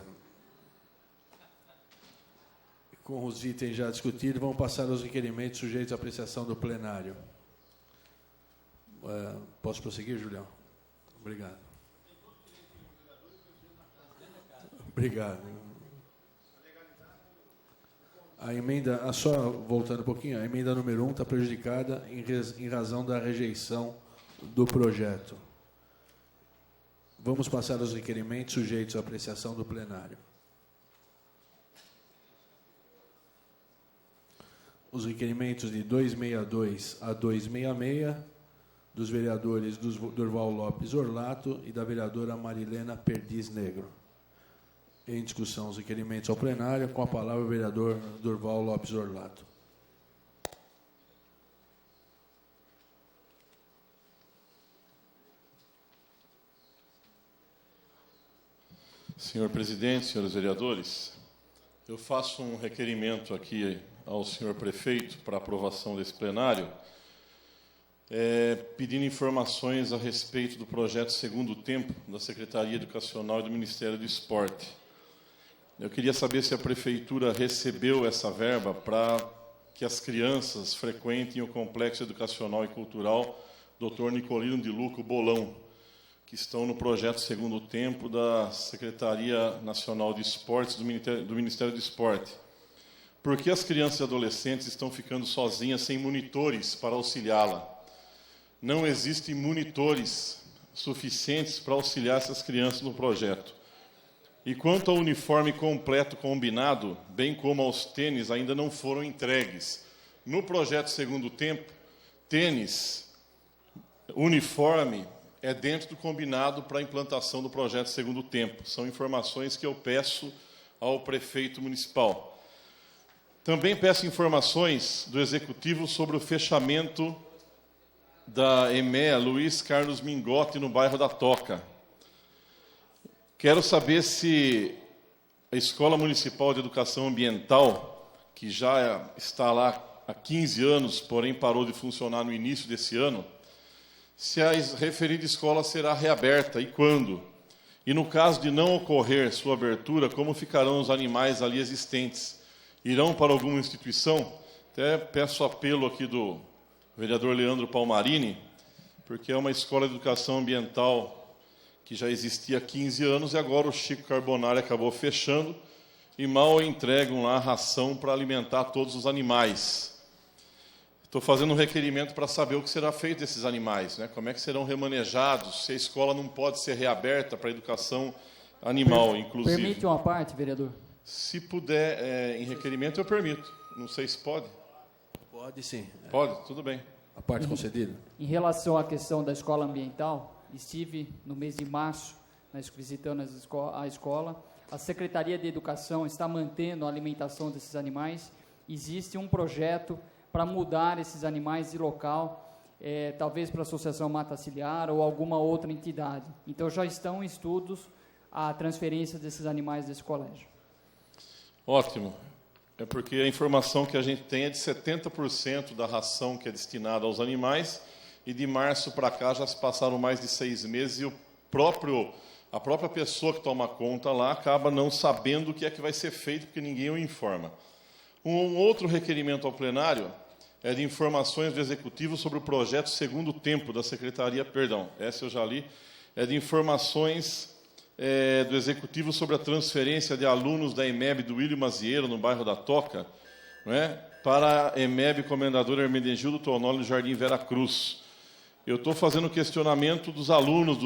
D: com os itens já discutidos, vamos passar aos requerimentos sujeitos à apreciação do plenário. Posso prosseguir, Julião? Obrigado. Obrigado. A emenda, só voltando um pouquinho, a emenda número 1 está prejudicada em razão da rejeição do projeto. Vamos passar aos requerimentos sujeitos à apreciação do plenário. Os requerimentos de 262 a 266, dos vereadores Durval Lopes Orlato e da vereadora Marilena Perdiz Negro. Em discussão os requerimentos ao plenário. Com a palavra o vereador Durval Lopes Orlato.
H: Senhor presidente, senhores vereadores, eu faço um requerimento aqui ao senhor prefeito para aprovação desse plenário, pedindo informações a respeito do projeto Segundo Tempo da Secretaria Educacional e do Ministério do Esporte. Eu queria saber se a prefeitura recebeu essa verba para que as crianças frequentem o Complexo Educacional e Cultural Dr. Nicolino de Luca Bolão, que estão no projeto Segundo Tempo da Secretaria Nacional de Esportes do Ministério do Esporte. Por que as crianças e adolescentes estão ficando sozinhas sem monitores para auxiliá-la? Não existem monitores suficientes para auxiliar essas crianças no projeto. E quanto ao uniforme completo combinado, bem como aos tênis, ainda não foram entregues. No projeto Segundo Tempo, tênis, uniforme, é dentro do combinado para a implantação do projeto Segundo Tempo. São informações que eu peço ao prefeito municipal. Também peço informações do Executivo sobre o fechamento da EMEA Luiz Carlos Mingotti, no bairro da Toca. Quero saber se a Escola Municipal de Educação Ambiental, que já está lá há 15 anos, porém parou de funcionar no início desse ano, se a referida escola será reaberta e quando. E no caso de não ocorrer sua abertura, como ficarão os animais ali existentes? Irão para alguma instituição? Até peço apelo aqui do vereador Leandro Palmarini, porque é uma escola de educação ambiental que já existia há 15 anos e agora o Chico Carbonari acabou fechando e mal entregam lá a ração para alimentar todos os animais. Estou fazendo um requerimento para saber o que será feito desses animais, né? Como é que serão remanejados, se a escola não pode ser reaberta para a educação animal, inclusive.
G: Permite uma parte, vereador?
H: Se puder, em requerimento, eu permito. Não sei se pode.
D: Pode, sim.
H: Pode, tudo bem.
D: A parte concedida.
G: Em relação à questão da escola ambiental, estive no mês de março visitando a escola. A Secretaria de Educação está mantendo a alimentação desses animais. Existe um projeto para mudar esses animais de local, talvez para a Associação Mata Ciliar ou alguma outra entidade. Então, já estão em estudos a transferência desses animais desse colégio.
H: Ótimo. É porque a informação que a gente tem é de 70% da ração que é destinada aos animais, e de março para cá já se passaram mais de 6 meses e a própria pessoa que toma conta lá acaba não sabendo o que é que vai ser feito, porque ninguém o informa. Um outro requerimento ao plenário é de informações do Executivo sobre o projeto Segundo Tempo da Secretaria, essa eu já li, é de informações do Executivo sobre a transferência de alunos da EMEB do William Mazieiro, no bairro da Toca, não é? Para a EMEB Comendador Hermenegildo Tonoli, no Jardim Vera Cruz. Eu estou fazendo questionamento dos alunos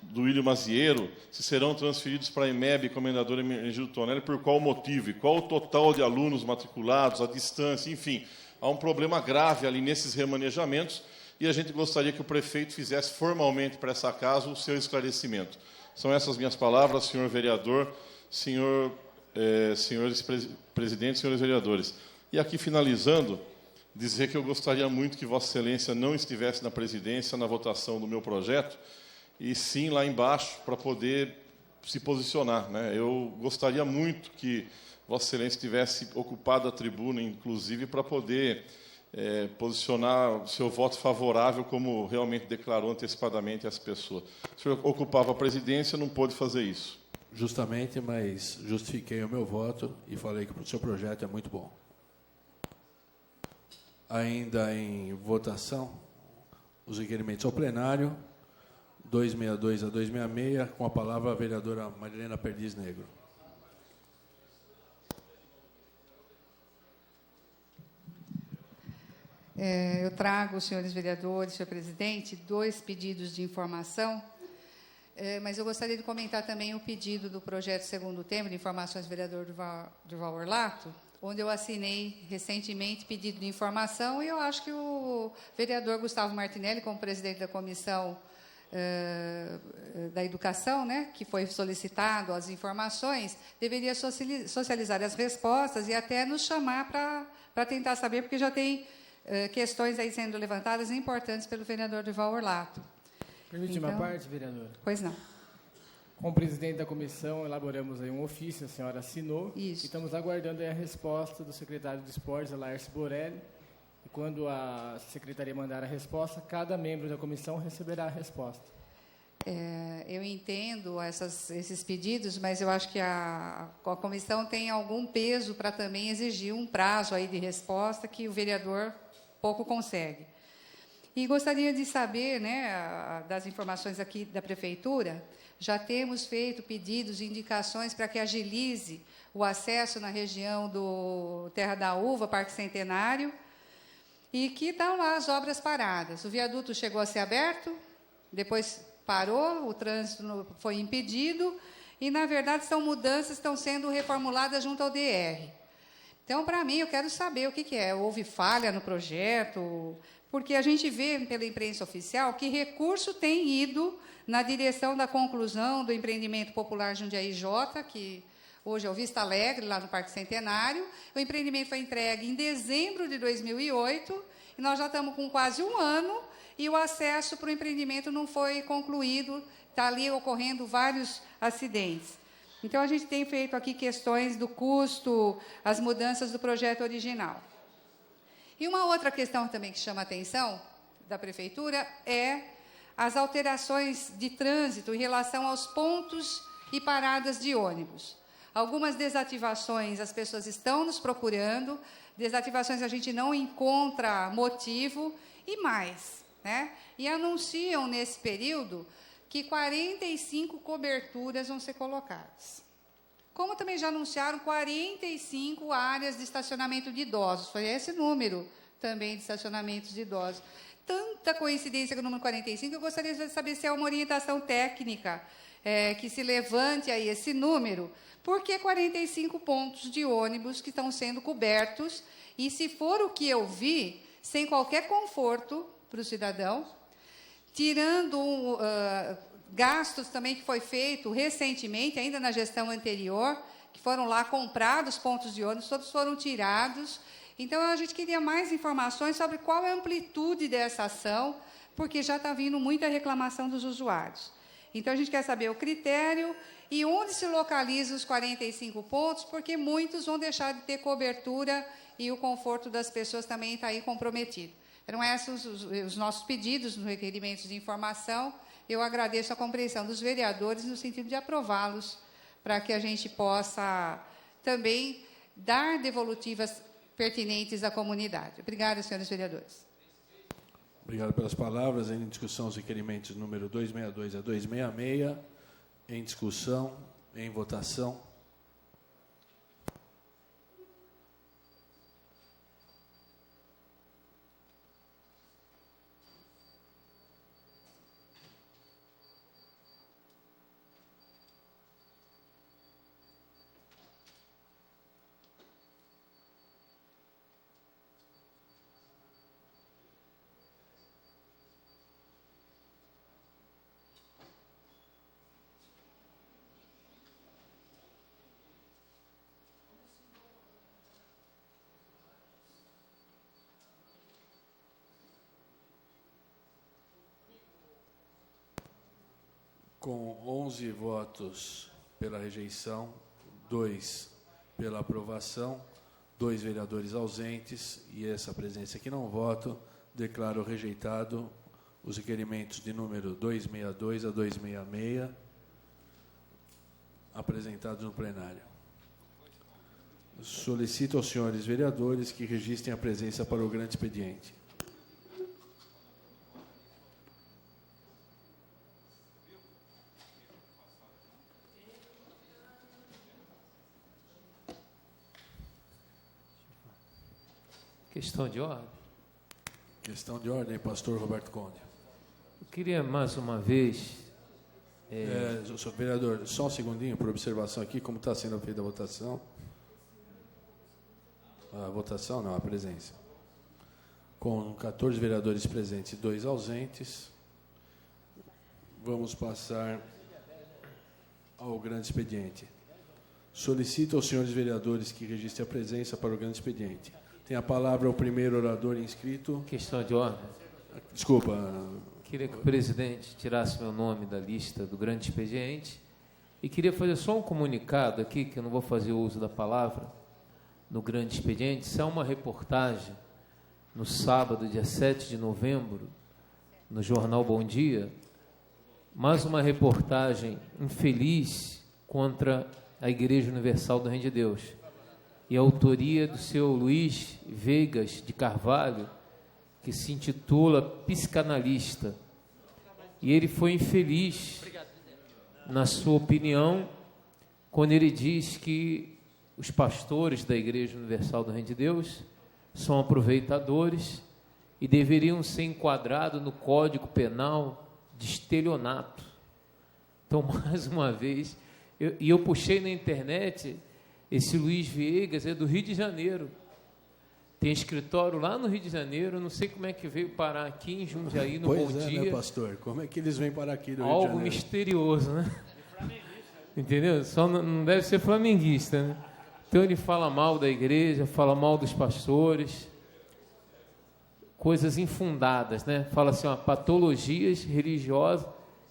H: do William Mazieiro, se serão transferidos para a EMEB Comendador Hermenegildo Tonoli, por qual motivo, e qual o total de alunos matriculados, a distância, enfim. Há um problema grave ali nesses remanejamentos e a gente gostaria que o prefeito fizesse formalmente para essa casa o seu esclarecimento. São essas minhas palavras, senhor vereador, senhores presidentes, senhores vereadores. E aqui, finalizando, dizer que eu gostaria muito que Vossa Excelência não estivesse na presidência na votação do meu projeto, e sim lá embaixo para poder se posicionar, né? Eu gostaria muito que Vossa Excelência tivesse ocupado a tribuna, inclusive, para poder posicionar o seu voto favorável, como realmente declarou antecipadamente as pessoas. O senhor ocupava a presidência, não pôde fazer isso.
D: Justamente, mas justifiquei o meu voto e falei que o seu projeto é muito bom. Ainda em votação, os requerimentos ao plenário, 262 a 266, com a palavra a vereadora Marilena Perdiz Negro.
I: Eu trago, senhores vereadores, senhor presidente, 2 pedidos de informação, mas eu gostaria de comentar também o pedido do projeto Segundo Tempo, de informações do vereador Durval Orlato, onde eu assinei recentemente pedido de informação, e eu acho que o vereador Gustavo Martinelli, como presidente da Comissão da Educação, né, que foi solicitado as informações, deveria socializar as respostas e até nos chamar para tentar saber, porque já tem questões aí sendo levantadas importantes pelo vereador Durval Orlato.
J: Permite uma parte, vereadora?
I: Pois não.
J: Com o presidente da comissão, elaboramos aí um ofício, a senhora assinou.
I: Isso.
J: E estamos aguardando aí a resposta do secretário de Esportes, Laércio Borelli. E quando a secretaria mandar a resposta, cada membro da comissão receberá a resposta.
I: Eu entendo esses pedidos, mas eu acho que a comissão tem algum peso para também exigir um prazo aí de resposta que o vereador pouco consegue. E gostaria de saber, né, das informações aqui da Prefeitura, já temos feito pedidos e indicações para que agilize o acesso na região do Terra da Uva, Parque Centenário, e que estão lá as obras paradas. O viaduto chegou a ser aberto, depois parou, o trânsito foi impedido, e, na verdade, são mudanças que estão sendo reformuladas junto ao DR. Então, para mim, eu quero saber o que é. Houve falha no projeto? Porque a gente vê pela imprensa oficial que recurso tem ido na direção da conclusão do empreendimento popular Jundiaí J, que hoje é o Vista Alegre, lá no Parque Centenário. O empreendimento foi entregue em dezembro de 2008, e nós já estamos com quase um ano, e o acesso para o empreendimento não foi concluído, está ali ocorrendo vários acidentes. Então, a gente tem feito aqui questões do custo, as mudanças do projeto original. E uma outra questão também que chama a atenção da Prefeitura é as alterações de trânsito em relação aos pontos e paradas de ônibus. Algumas desativações as pessoas estão nos procurando, desativações a gente não encontra motivo, e mais, né? E anunciam nesse período que 45 coberturas vão ser colocadas. Como também já anunciaram 45 áreas de estacionamento de idosos. Foi esse número também de estacionamentos de idosos. Tanta coincidência com o número 45, eu gostaria de saber se é uma orientação técnica que se levante aí esse número. Por que 45 pontos de ônibus que estão sendo cobertos? E, se for o que eu vi, sem qualquer conforto para o cidadão, tirando gastos também que foi feito recentemente, ainda na gestão anterior, que foram lá comprados pontos de ônibus, todos foram tirados. Então, a gente queria mais informações sobre qual é a amplitude dessa ação, porque já está vindo muita reclamação dos usuários. Então, a gente quer saber o critério e onde se localizam os 45 pontos, porque muitos vão deixar de ter cobertura e o conforto das pessoas também está aí comprometido. Eram esses os nossos pedidos nos requerimentos de informação. Eu agradeço a compreensão dos vereadores no sentido de aprová-los, para que a gente possa também dar devolutivas pertinentes à comunidade. Obrigada, senhores vereadores.
D: Obrigado pelas palavras. Em discussão, os requerimentos número 262 a 266. Em discussão, em votação. Com 11 votos pela rejeição, 2 pela aprovação, 2 vereadores ausentes e essa presença que não voto, declaro rejeitado os requerimentos de número 262 a 266 apresentados no plenário. Solicito aos senhores vereadores que registrem a presença para o grande expediente.
K: Questão de ordem.
D: Questão de ordem, pastor Roberto Conde.
K: Eu queria mais uma vez...
D: Senhor vereador, só um segundinho por observação aqui, como está sendo feita a votação. A votação, não, a presença. Com 14 vereadores presentes e 2 ausentes, Vamos passar ao grande expediente. Solicito aos senhores vereadores que registrem a presença para o grande expediente. Tem a palavra o primeiro orador inscrito.
K: Questão de ordem.
D: Desculpa.
K: Queria que o presidente tirasse meu nome da lista do grande expediente. E queria fazer só um comunicado aqui, que eu não vou fazer uso da palavra, no grande expediente. Isso é uma reportagem no sábado, dia 7 de novembro, no jornal Bom Dia, mais uma reportagem infeliz contra a Igreja Universal do Reino de Deus. E a autoria do seu Luiz Vegas de Carvalho, que se intitula Psicanalista. E ele foi infeliz, na sua opinião, quando ele diz que os pastores da Igreja Universal do Reino de Deus são aproveitadores e deveriam ser enquadrados no Código Penal de estelionato. Então, mais uma vez, eu puxei na internet, esse Luiz Viegas é do Rio de Janeiro. Tem escritório lá no Rio de Janeiro, não sei como é que veio parar aqui em Jundiaí, no Bom Dia.
D: Né, pastor? Como é que eles vêm parar aqui do Rio de
K: Algo
D: Janeiro?
K: misterioso, né? Entendeu? Só não deve ser flamenguista, né? Então ele fala mal da igreja, fala mal dos pastores, coisas infundadas, né? Fala assim, ó, patologias religiosas,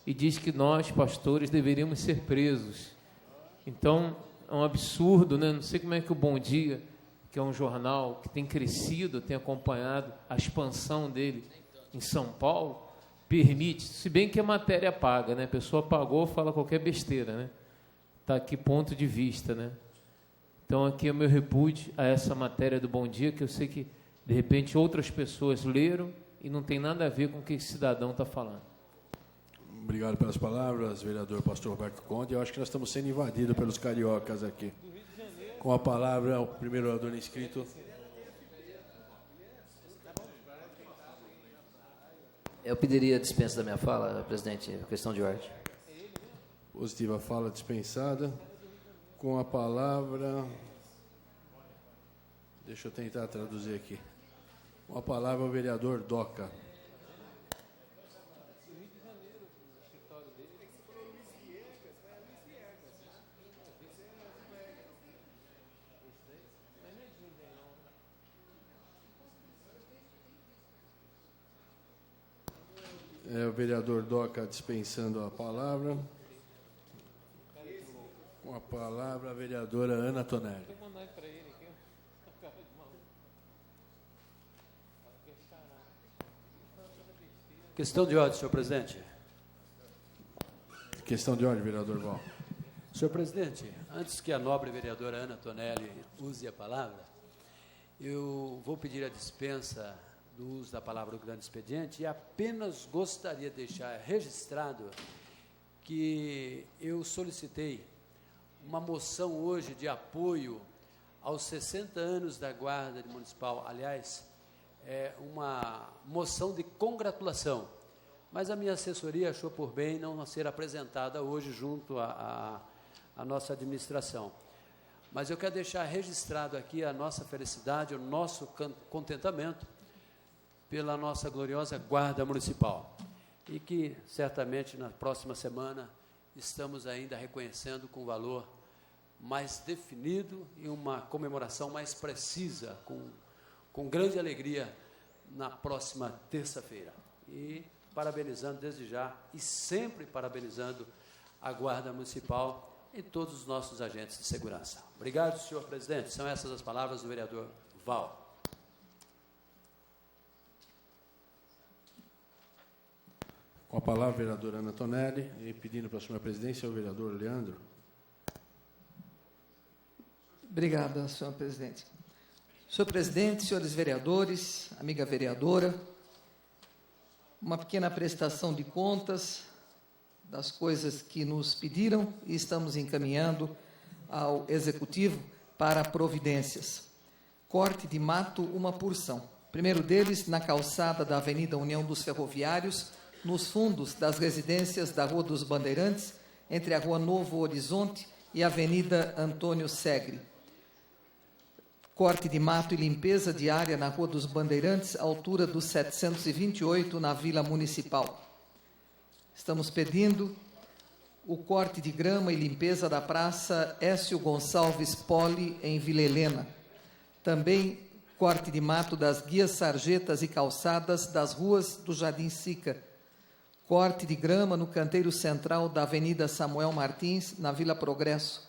K: e diz que nós, pastores, deveríamos ser presos. Então, é um absurdo, né? Não sei como é que o Bom Dia, que é um jornal que tem crescido, tem acompanhado a expansão dele em São Paulo, permite, se bem que a matéria paga, né? A pessoa pagou, fala qualquer besteira, né? Está aqui ponto de vista, né? Então, aqui é o meu repúdio a essa matéria do Bom Dia, que eu sei que, de repente, outras pessoas leram e não tem nada a ver com o que esse cidadão está falando.
D: Obrigado pelas palavras, vereador pastor Roberto Conde. Eu acho que nós estamos sendo invadidos pelos cariocas aqui. Com a palavra, o primeiro orador inscrito.
A: Eu pediria a dispensa da minha fala, presidente, questão de ordem.
D: Positiva fala dispensada. Com a palavra... Deixa eu tentar traduzir aqui. Com a palavra, o vereador Doca. O vereador Doca dispensando a palavra. Com a palavra, a vereadora Ana Tonelli.
F: Questão de ordem, senhor presidente.
D: Questão de ordem, vereador Val.
F: Senhor presidente, antes que a nobre vereadora Ana Tonelli use a palavra, eu vou pedir a dispensa do uso da palavra do grande expediente e apenas gostaria de deixar registrado que eu solicitei uma moção hoje de apoio aos 60 anos da Guarda Municipal, aliás, uma moção de congratulação, mas a minha assessoria achou por bem não ser apresentada hoje junto à nossa administração. Mas eu quero deixar registrado aqui a nossa felicidade, o nosso contentamento pela nossa gloriosa Guarda Municipal. E que, certamente, na próxima semana, estamos ainda reconhecendo com valor mais definido e uma comemoração mais precisa, com grande alegria, na próxima terça-feira. E parabenizando desde já, e sempre parabenizando a Guarda Municipal e todos os nossos agentes de segurança. Obrigado, senhor presidente. São essas as palavras do vereador Val.
D: Com a palavra, a vereadora Ana Tonelli, e pedindo para a senhora presidência, o vereador Leandro.
B: Obrigado, senhor presidente. Senhor presidente, senhores vereadores, amiga vereadora, uma pequena prestação de contas das coisas que nos pediram e estamos encaminhando ao Executivo para providências. Corte de mato, uma porção. Primeiro deles, na calçada da Avenida União dos Ferroviários, nos fundos das residências da Rua dos Bandeirantes, entre a Rua Novo Horizonte e a Avenida Antônio Segre. Corte de mato e limpeza diária na Rua dos Bandeirantes, altura do 728, na Vila Municipal. Estamos pedindo o corte de grama e limpeza da Praça Écio Gonçalves Poli, em Vila Helena. Também corte de mato das guias, sarjetas e calçadas das ruas do Jardim Sica. Corte de grama no canteiro central da Avenida Samuel Martins, na Vila Progresso.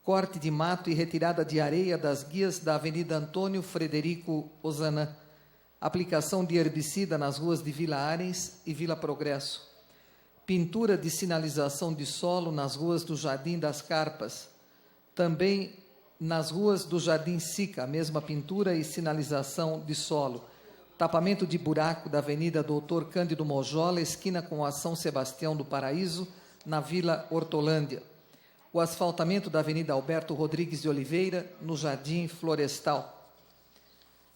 B: Corte de mato e retirada de areia das guias da Avenida Antônio Frederico Ozanam. Aplicação de herbicida nas ruas de Vila Arens e Vila Progresso. Pintura de sinalização de solo nas ruas do Jardim das Carpas. Também nas ruas do Jardim Sica, a mesma pintura e sinalização de solo. Tapamento de buraco da Avenida Doutor Cândido Mojola, esquina com a São Sebastião do Paraíso, na Vila Hortolândia. O asfaltamento da Avenida Alberto Rodrigues de Oliveira, no Jardim Florestal.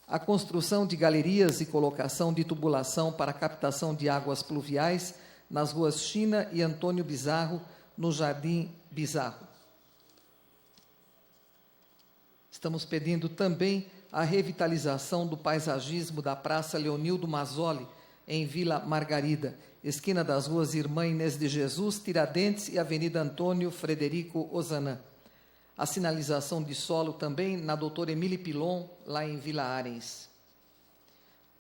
B: A construção de galerias e colocação de tubulação para captação de águas pluviais nas ruas China e Antônio Bizarro, no Jardim Bizarro. Estamos pedindo também a revitalização do paisagismo da Praça Leonildo Mazzoli, em Vila Margarida, esquina das ruas Irmã Inês de Jesus, Tiradentes e Avenida Antônio Frederico Ozanam. A sinalização de solo também na Doutor Emílio Pilon, lá em Vila Arens.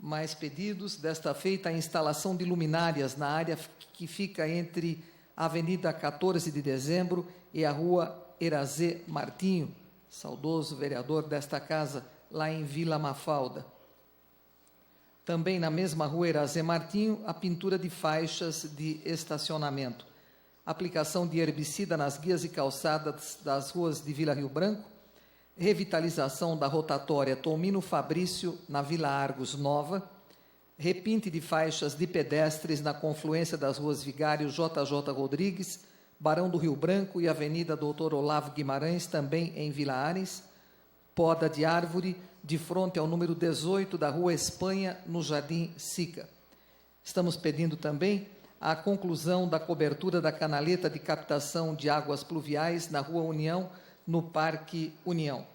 B: Mais pedidos, desta feita a instalação de luminárias na área que fica entre a Avenida 14 de Dezembro e a Rua Erazê Martinho, saudoso vereador desta casa, lá em Vila Mafalda. Também na mesma Rua Erazê Martinho, a pintura de faixas de estacionamento. Aplicação de herbicida nas guias e calçadas das ruas de Vila Rio Branco. Revitalização da rotatória Tomino Fabrício, na Vila Argos Nova. Repinte de faixas de pedestres na confluência das ruas Vigário JJ Rodrigues, Barão do Rio Branco e Avenida Doutor Olavo Guimarães, também em Vila Arens. Poda de árvore de frente ao número 18 da Rua Espanha, no Jardim Sica. Estamos pedindo também a conclusão da cobertura da canaleta de captação de águas pluviais na Rua União, no Parque União.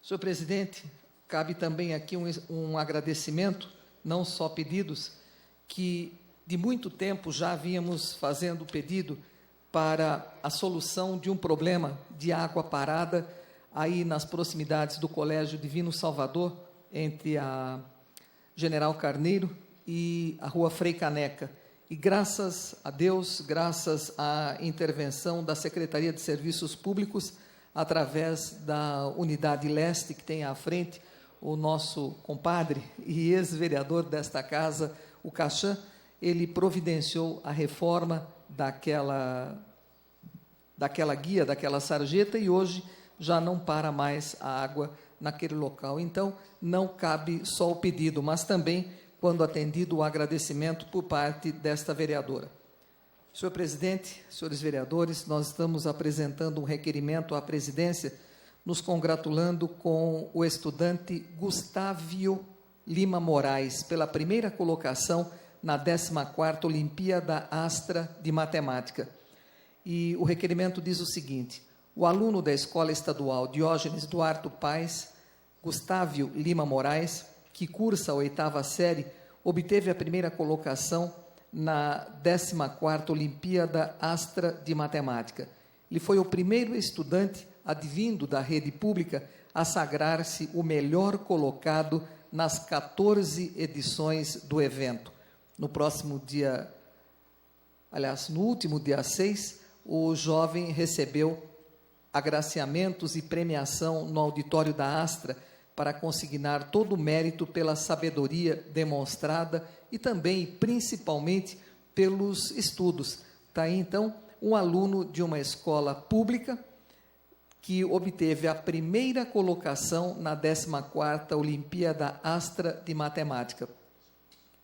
B: Senhor presidente, cabe também aqui um agradecimento, não só pedidos, que de muito tempo já vínhamos fazendo pedido para a solução de um problema de água parada aí nas proximidades do Colégio Divino Salvador, entre a General Carneiro e a Rua Frei Caneca. E graças a Deus, graças à intervenção da Secretaria de Serviços Públicos, através da Unidade Leste, que tem à frente o nosso compadre e ex-vereador desta casa, o Caxã, ele providenciou a reforma daquela guia, daquela sarjeta, e hoje já não para mais a água naquele local. Então, não cabe só o pedido, mas também, quando atendido, o agradecimento por parte desta vereadora. Senhor presidente, senhores vereadores, nós estamos apresentando um requerimento à presidência, nos congratulando com o estudante Gustávio Lima Moraes, pela primeira colocação na 14ª Olimpíada Astra de Matemática. E o requerimento diz o seguinte: o aluno da Escola Estadual Diógenes Duarte Paes, Gustávio Lima Moraes, que cursa a 8ª série, obteve a primeira colocação na 14ª Olimpíada Astra de Matemática. Ele foi o primeiro estudante advindo da rede pública a sagrar-se o melhor colocado nas 14 edições do evento. No último dia 6, o jovem recebeu agraciamentos e premiação no auditório da Astra para consignar todo o mérito pela sabedoria demonstrada e também, principalmente, pelos estudos. Está aí, então, um aluno de uma escola pública que obteve a primeira colocação na 14ª Olimpíada Astra de Matemática.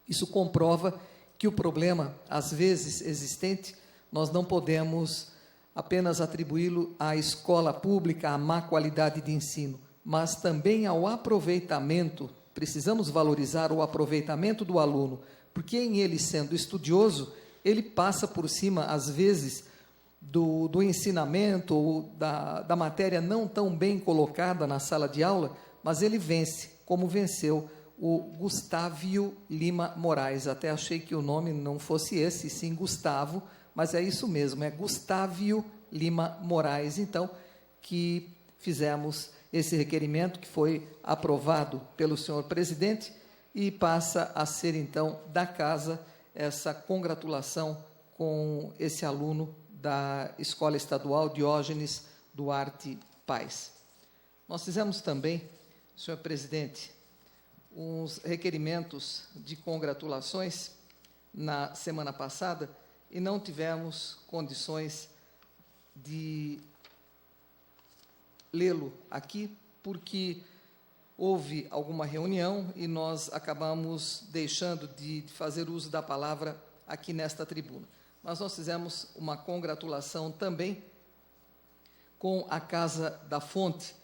B: Isso comprova que o problema, às vezes existente, nós não podemos apenas atribuí-lo à escola pública, à má qualidade de ensino, mas também ao aproveitamento. Precisamos valorizar o aproveitamento do aluno, porque em ele sendo estudioso, ele passa por cima, às vezes, do ensinamento ou da matéria não tão bem colocada na sala de aula, mas ele vence, como venceu o Gustávio Lima Moraes. Até achei que o nome não fosse esse, sim Gustavo, mas é isso mesmo, é Gustávio Lima Moraes. Então, que fizemos esse requerimento, que foi aprovado pelo senhor presidente, e passa a ser, então, da casa, essa congratulação com esse aluno da Escola Estadual Diógenes Duarte Paes. Nós fizemos também, senhor presidente, uns requerimentos de congratulações na semana passada e não tivemos condições de lê-lo aqui, porque houve alguma reunião e nós acabamos deixando de fazer uso da palavra aqui nesta tribuna. Mas nós fizemos uma congratulação também com a Casa da Fonte,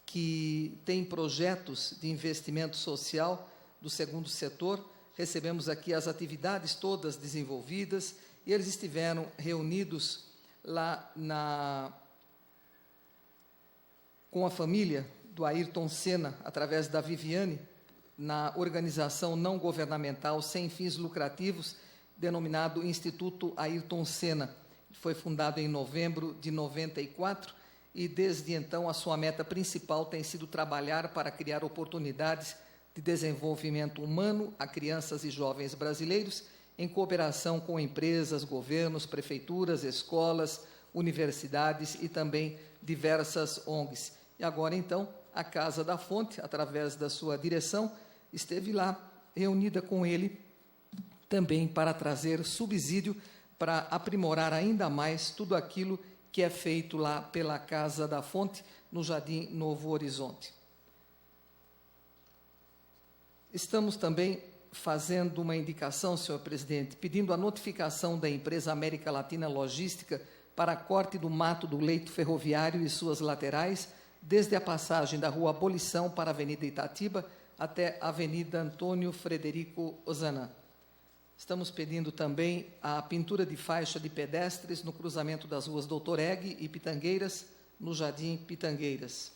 B: que tem projetos de investimento social do segundo setor. Recebemos aqui as atividades todas desenvolvidas e eles estiveram reunidos lá com a família do Ayrton Senna, através da Viviane, na organização não governamental sem fins lucrativos, denominado Instituto Ayrton Senna. Foi fundado em novembro de 94 e, desde então, a sua meta principal tem sido trabalhar para criar oportunidades de desenvolvimento humano a crianças e jovens brasileiros, em cooperação com empresas, governos, prefeituras, escolas, universidades e também diversas ONGs. E agora, então, a Casa da Fonte, através da sua direção, esteve lá, reunida com ele, também para trazer subsídio para aprimorar ainda mais tudo aquilo que é feito lá pela Casa da Fonte, no Jardim Novo Horizonte. Estamos também fazendo uma indicação, senhor presidente, pedindo a notificação da empresa América Latina Logística para corte do mato do leito ferroviário e suas laterais, desde a passagem da Rua Abolição para a Avenida Itatiba até a Avenida Antônio Frederico Ozanam. Estamos pedindo também a pintura de faixa de pedestres no cruzamento das ruas Doutor Egg e Pitangueiras, no Jardim Pitangueiras.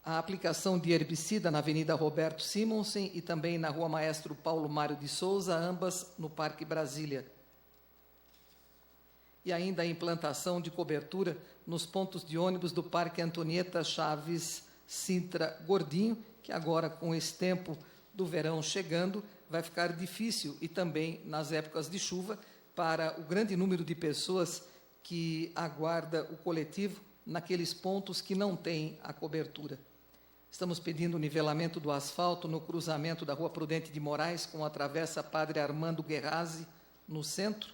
B: A aplicação de herbicida na Avenida Roberto Simonsen e também na Rua Maestro Paulo Mário de Souza, ambas no Parque Brasília. E ainda a implantação de cobertura nos pontos de ônibus do Parque Antonieta Chaves Sintra Gordinho, que agora, com esse tempo do verão chegando, vai ficar difícil, e também nas épocas de chuva, para o grande número de pessoas que aguarda o coletivo naqueles pontos que não têm a cobertura. Estamos pedindo o nivelamento do asfalto no cruzamento da Rua Prudente de Moraes com a travessa Padre Armando Guerrazzi, no centro.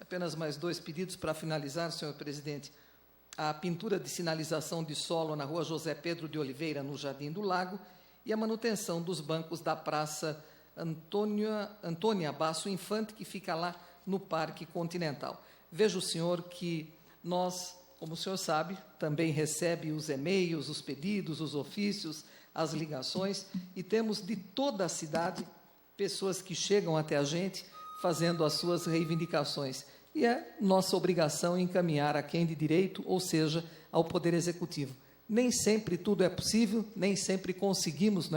B: Apenas mais 2 pedidos para finalizar, senhor presidente. A pintura de sinalização de solo na Rua José Pedro de Oliveira, no Jardim do Lago, e a manutenção dos bancos da Praça Antônia Basso Infante, que fica lá no Parque Continental. Veja o senhor que nós, como o senhor sabe, também recebe os e-mails, os pedidos, os ofícios, as ligações, e temos de toda a cidade pessoas que chegam até a gente fazendo as suas reivindicações. E é nossa obrigação encaminhar a quem de direito, ou seja, ao Poder Executivo. Nem sempre tudo é possível, nem sempre conseguimos,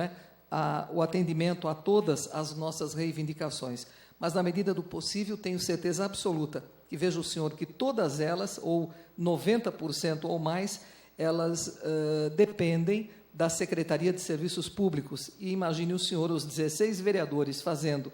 B: o atendimento a todas as nossas reivindicações. Mas, na medida do possível, tenho certeza absoluta que veja o senhor que todas elas, ou 90% ou mais, elas dependem da Secretaria de Serviços Públicos. E imagine o senhor, os 16 vereadores fazendo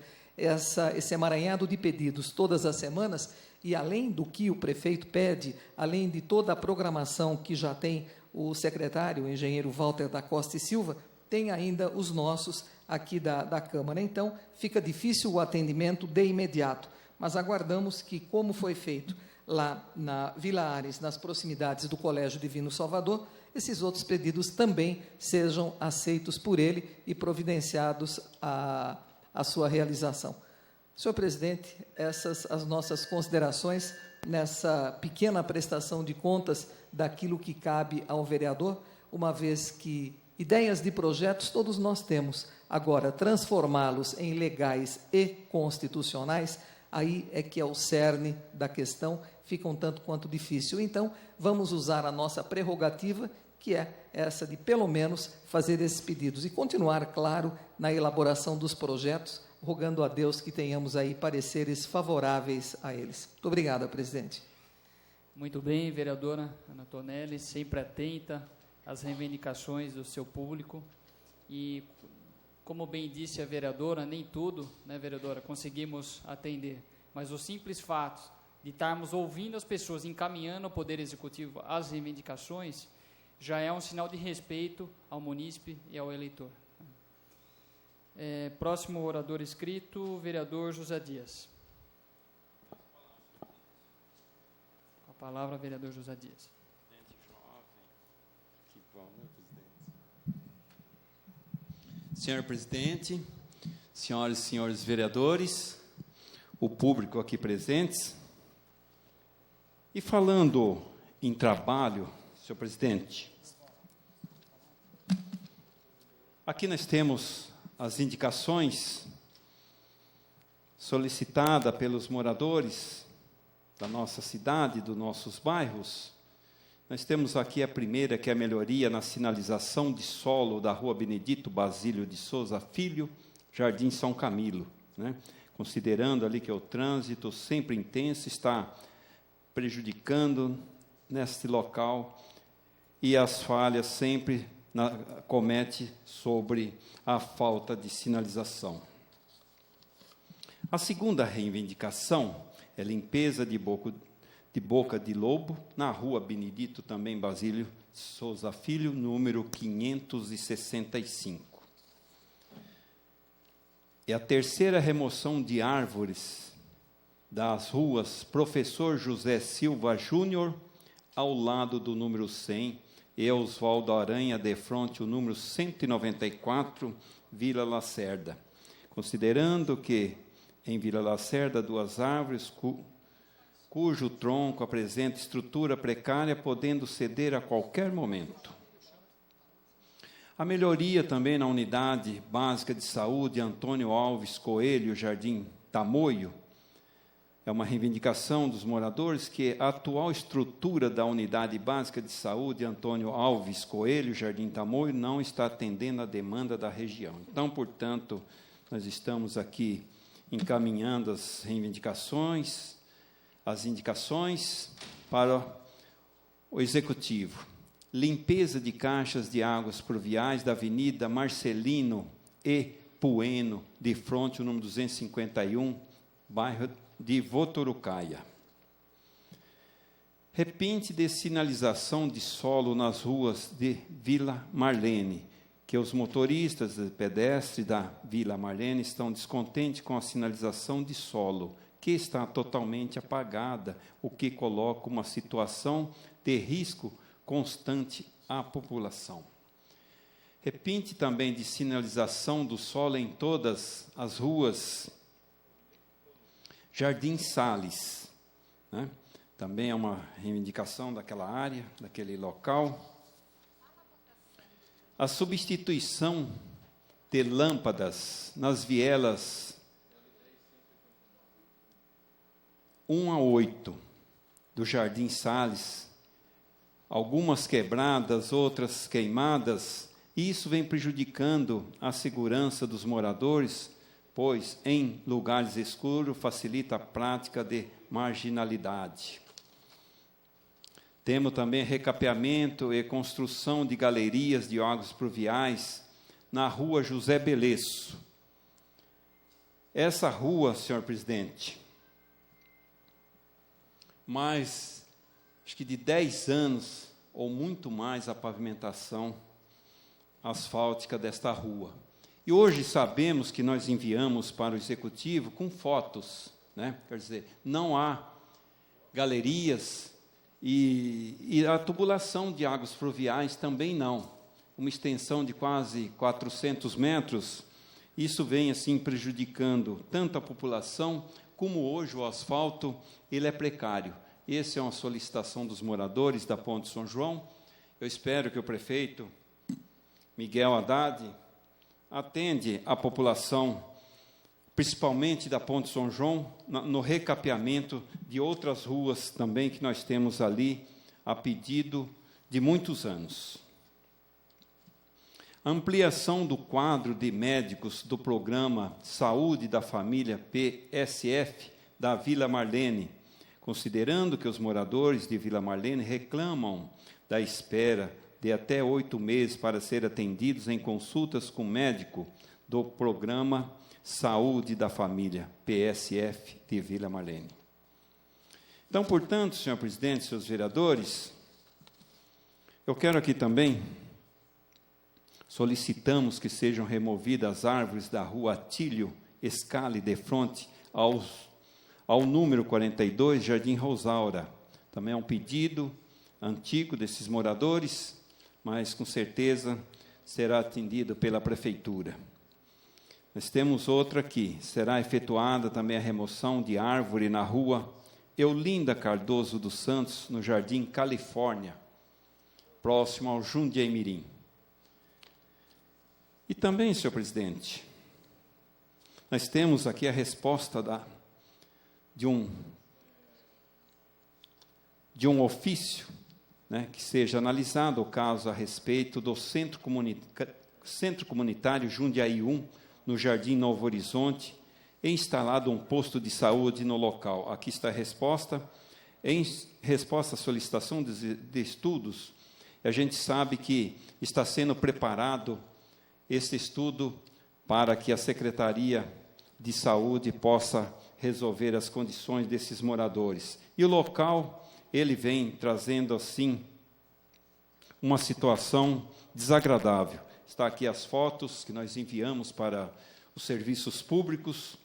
B: esse emaranhado de pedidos todas as semanas, e além do que o prefeito pede, além de toda a programação que já tem o secretário, o engenheiro Walter da Costa e Silva, tem ainda os nossos aqui da Câmara. Então, fica difícil o atendimento de imediato, mas aguardamos que, como foi feito lá na Vila Ares, nas proximidades do Colégio Divino Salvador, esses outros pedidos também sejam aceitos por ele e providenciados a sua realização. Senhor presidente, essas as nossas considerações nessa pequena prestação de contas daquilo que cabe ao vereador, uma vez que ideias de projetos todos nós temos. Agora, transformá-los em legais e constitucionais, aí é que é o cerne da questão, fica um tanto quanto difícil. Então, vamos usar a nossa prerrogativa, que é essa de, pelo menos, fazer esses pedidos e continuar, claro, na elaboração dos projetos, rogando a Deus que tenhamos aí pareceres favoráveis a eles. Muito obrigado, presidente.
G: Muito bem, vereadora Ana Tonelli, sempre atenta às reivindicações do seu público. E, como bem disse a vereadora, nem tudo, né, vereadora, conseguimos atender. Mas o simples fato de estarmos ouvindo as pessoas, encaminhando ao Poder Executivo as reivindicações, já é um sinal de respeito ao munícipe e ao eleitor. Próximo orador inscrito, vereador José Dias. Com a palavra, vereador José Dias.
C: Senhor presidente, senhoras e senhores vereadores, o público aqui presentes, e falando em trabalho, senhor presidente, aqui nós temos as indicações solicitadas pelos moradores da nossa cidade, dos nossos bairros. Nós temos aqui a primeira, que é a melhoria na sinalização de solo da Rua Benedito Basílio de Souza Filho, Jardim São Camilo, né? Considerando ali que o trânsito sempre intenso está prejudicando neste local e as falhas sempre comete sobre a falta de sinalização. A segunda reivindicação é limpeza de boca de lobo na Rua Benedito também Basílio Souza Filho, número 565. E a terceira, remoção de árvores das ruas Professor José Silva Júnior, ao lado do número 100, e Oswaldo Aranha, de frente, o número 194, Vila Lacerda. Considerando que, em Vila Lacerda, 2 árvores, cujo tronco apresenta estrutura precária, podendo ceder a qualquer momento. A melhoria também na unidade básica de saúde Antônio Alves Coelho, Jardim Tamoio. É uma reivindicação dos moradores que a atual estrutura da unidade básica de saúde Antônio Alves Coelho, Jardim Tamoio, não está atendendo a demanda da região. Então, portanto, nós estamos aqui encaminhando as reivindicações, as indicações para o Executivo. Limpeza de caixas de águas pluviais da Avenida Marcelino e Bueno, de fronte, o número 251, bairro de Votorucaia. Repente de sinalização de solo nas ruas de Vila Marlene, que os motoristas e pedestres da Vila Marlene estão descontentes com a sinalização de solo, que está totalmente apagada, o que coloca uma situação de risco constante à população. Repente também de sinalização do solo em todas as ruas Jardim Salles, né? Também é uma reivindicação daquela área, daquele local. A substituição de lâmpadas nas vielas 1 a 8 do Jardim Salles, algumas quebradas, outras queimadas, isso vem prejudicando a segurança dos moradores, pois em lugares escuros facilita a prática de marginalidade. Temos também recapeamento e construção de galerias de águas pluviais na Rua José Beleço. Essa rua, senhor presidente, mais, acho que de 10 anos ou muito mais a pavimentação asfáltica desta rua. E hoje sabemos que nós enviamos para o Executivo com fotos, né? Quer dizer, não há galerias e a tubulação de águas pluviais também não. Uma extensão de quase 400 metros, isso vem assim prejudicando tanto a população, como hoje o asfalto ele é precário. Essa é uma solicitação dos moradores da Ponte São João. Eu espero que o prefeito Miguel Haddad atende a população, principalmente da Ponte São João, no recapeamento de outras ruas também que nós temos ali, a pedido de muitos anos. ampliação do quadro de médicos do Programa Saúde da Família PSF da Vila Marlene, considerando que os moradores de Vila Marlene reclamam da espera de até 8 meses para ser atendidos em consultas com médico do Programa Saúde da Família PSF de Vila Marlene. Então, portanto, senhor presidente, senhores vereadores, eu quero aqui também solicitamos que sejam removidas as árvores da rua Atílio Scali de frente ao número 42, Jardim Rosaura. Também é um pedido antigo desses moradores, mas com certeza será atendido pela prefeitura. Nós temos outra aqui, será efetuada também a remoção de árvore na rua Eulinda Cardoso dos Santos, no Jardim Califórnia, próximo ao Jundiaí-Mirim. E também, senhor presidente, nós temos aqui a resposta de um ofício, que seja analisado o caso a respeito do Centro Comunitário Jundiaí 1, no Jardim Novo Horizonte, e instalado um posto de saúde no local. Aqui está a resposta. Em resposta à solicitação de estudos, a gente sabe que está sendo preparado esse estudo para que a Secretaria de Saúde possa resolver as condições desses moradores. E o local, ele vem trazendo, assim, uma situação desagradável. Está aqui as fotos que nós enviamos para os serviços públicos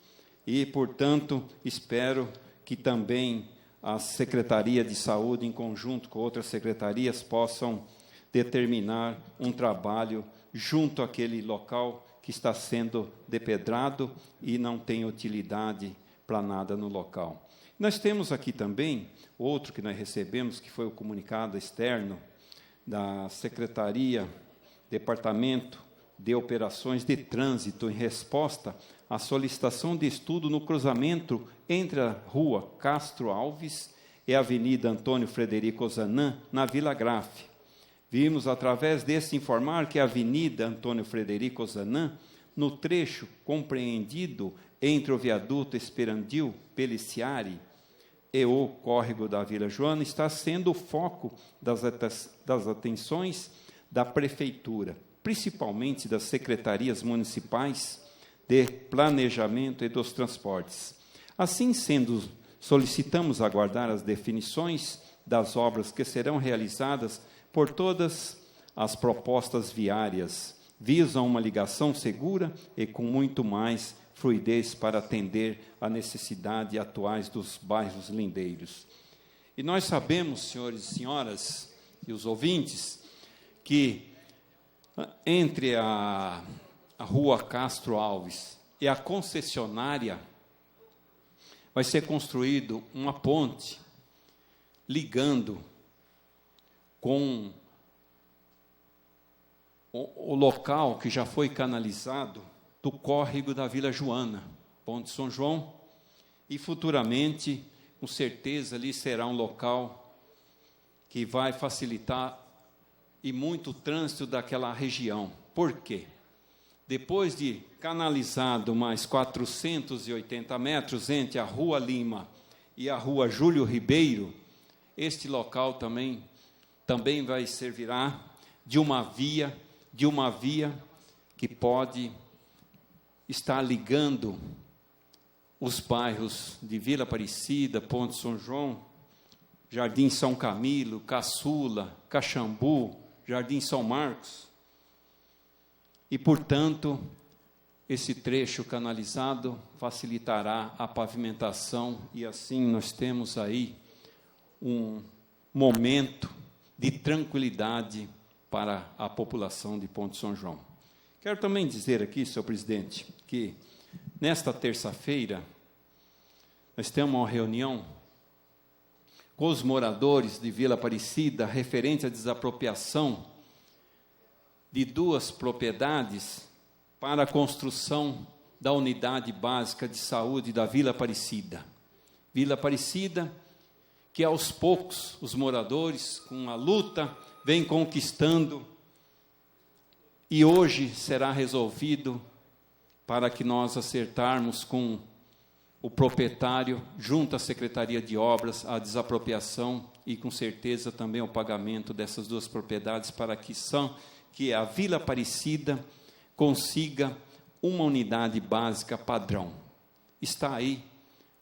C: e, portanto, espero que também a Secretaria de Saúde, em conjunto com outras secretarias, possam determinar um trabalho junto àquele local que está sendo depedrado e não tem utilidade para nada no local. Nós temos aqui também outro que nós recebemos, que foi o comunicado externo da Secretaria, Departamento de Operações de Trânsito, em resposta à solicitação de estudo no cruzamento entre a Rua Castro Alves e a Avenida Antônio Frederico Ozanam, na Vila Grafe. Vimos, através desse, informar que a Avenida Antônio Frederico Ozanam, no trecho compreendido entre o viaduto Esperandil Peliciari e o córrego da Vila Joana, está sendo o foco das atenções da Prefeitura, principalmente das secretarias municipais de Planejamento e dos Transportes. Assim sendo, solicitamos aguardar as definições das obras que serão realizadas por todas as propostas viárias, visam uma ligação segura e com muito mais fluidez para atender a necessidade atuais dos bairros lindeiros. E nós sabemos, senhores e senhoras, e os ouvintes, que entre a Rua Castro Alves e a concessionária vai ser construído uma ponte ligando com o local que já foi canalizado do córrego da Vila Joana, Ponte São João, e futuramente, com certeza, ali será um local que vai facilitar e muito o trânsito daquela região. Por quê? Depois de canalizado mais 480 metros entre a Rua Lima e a Rua Júlio Ribeiro, este local também vai servirá de uma via que pode estar ligando os bairros de Vila Aparecida, Ponte São João, Jardim São Camilo, Caçula, Caxambu, Jardim São Marcos. E, portanto, esse trecho canalizado facilitará a pavimentação e, assim, nós temos aí um momento de tranquilidade para a população de Ponte São João. Quero também dizer aqui, senhor presidente, que nesta terça-feira nós temos uma reunião com os moradores de Vila Aparecida referente à desapropriação de 2 propriedades para a construção da unidade básica de saúde da Vila Aparecida. Vila Aparecida, que aos poucos os moradores, com a luta, vêm conquistando e hoje será resolvido para que nós acertarmos com o proprietário, junto à Secretaria de Obras, a desapropriação e, com certeza, também o pagamento dessas duas propriedades para que a Vila Aparecida consiga uma unidade básica padrão. Está aí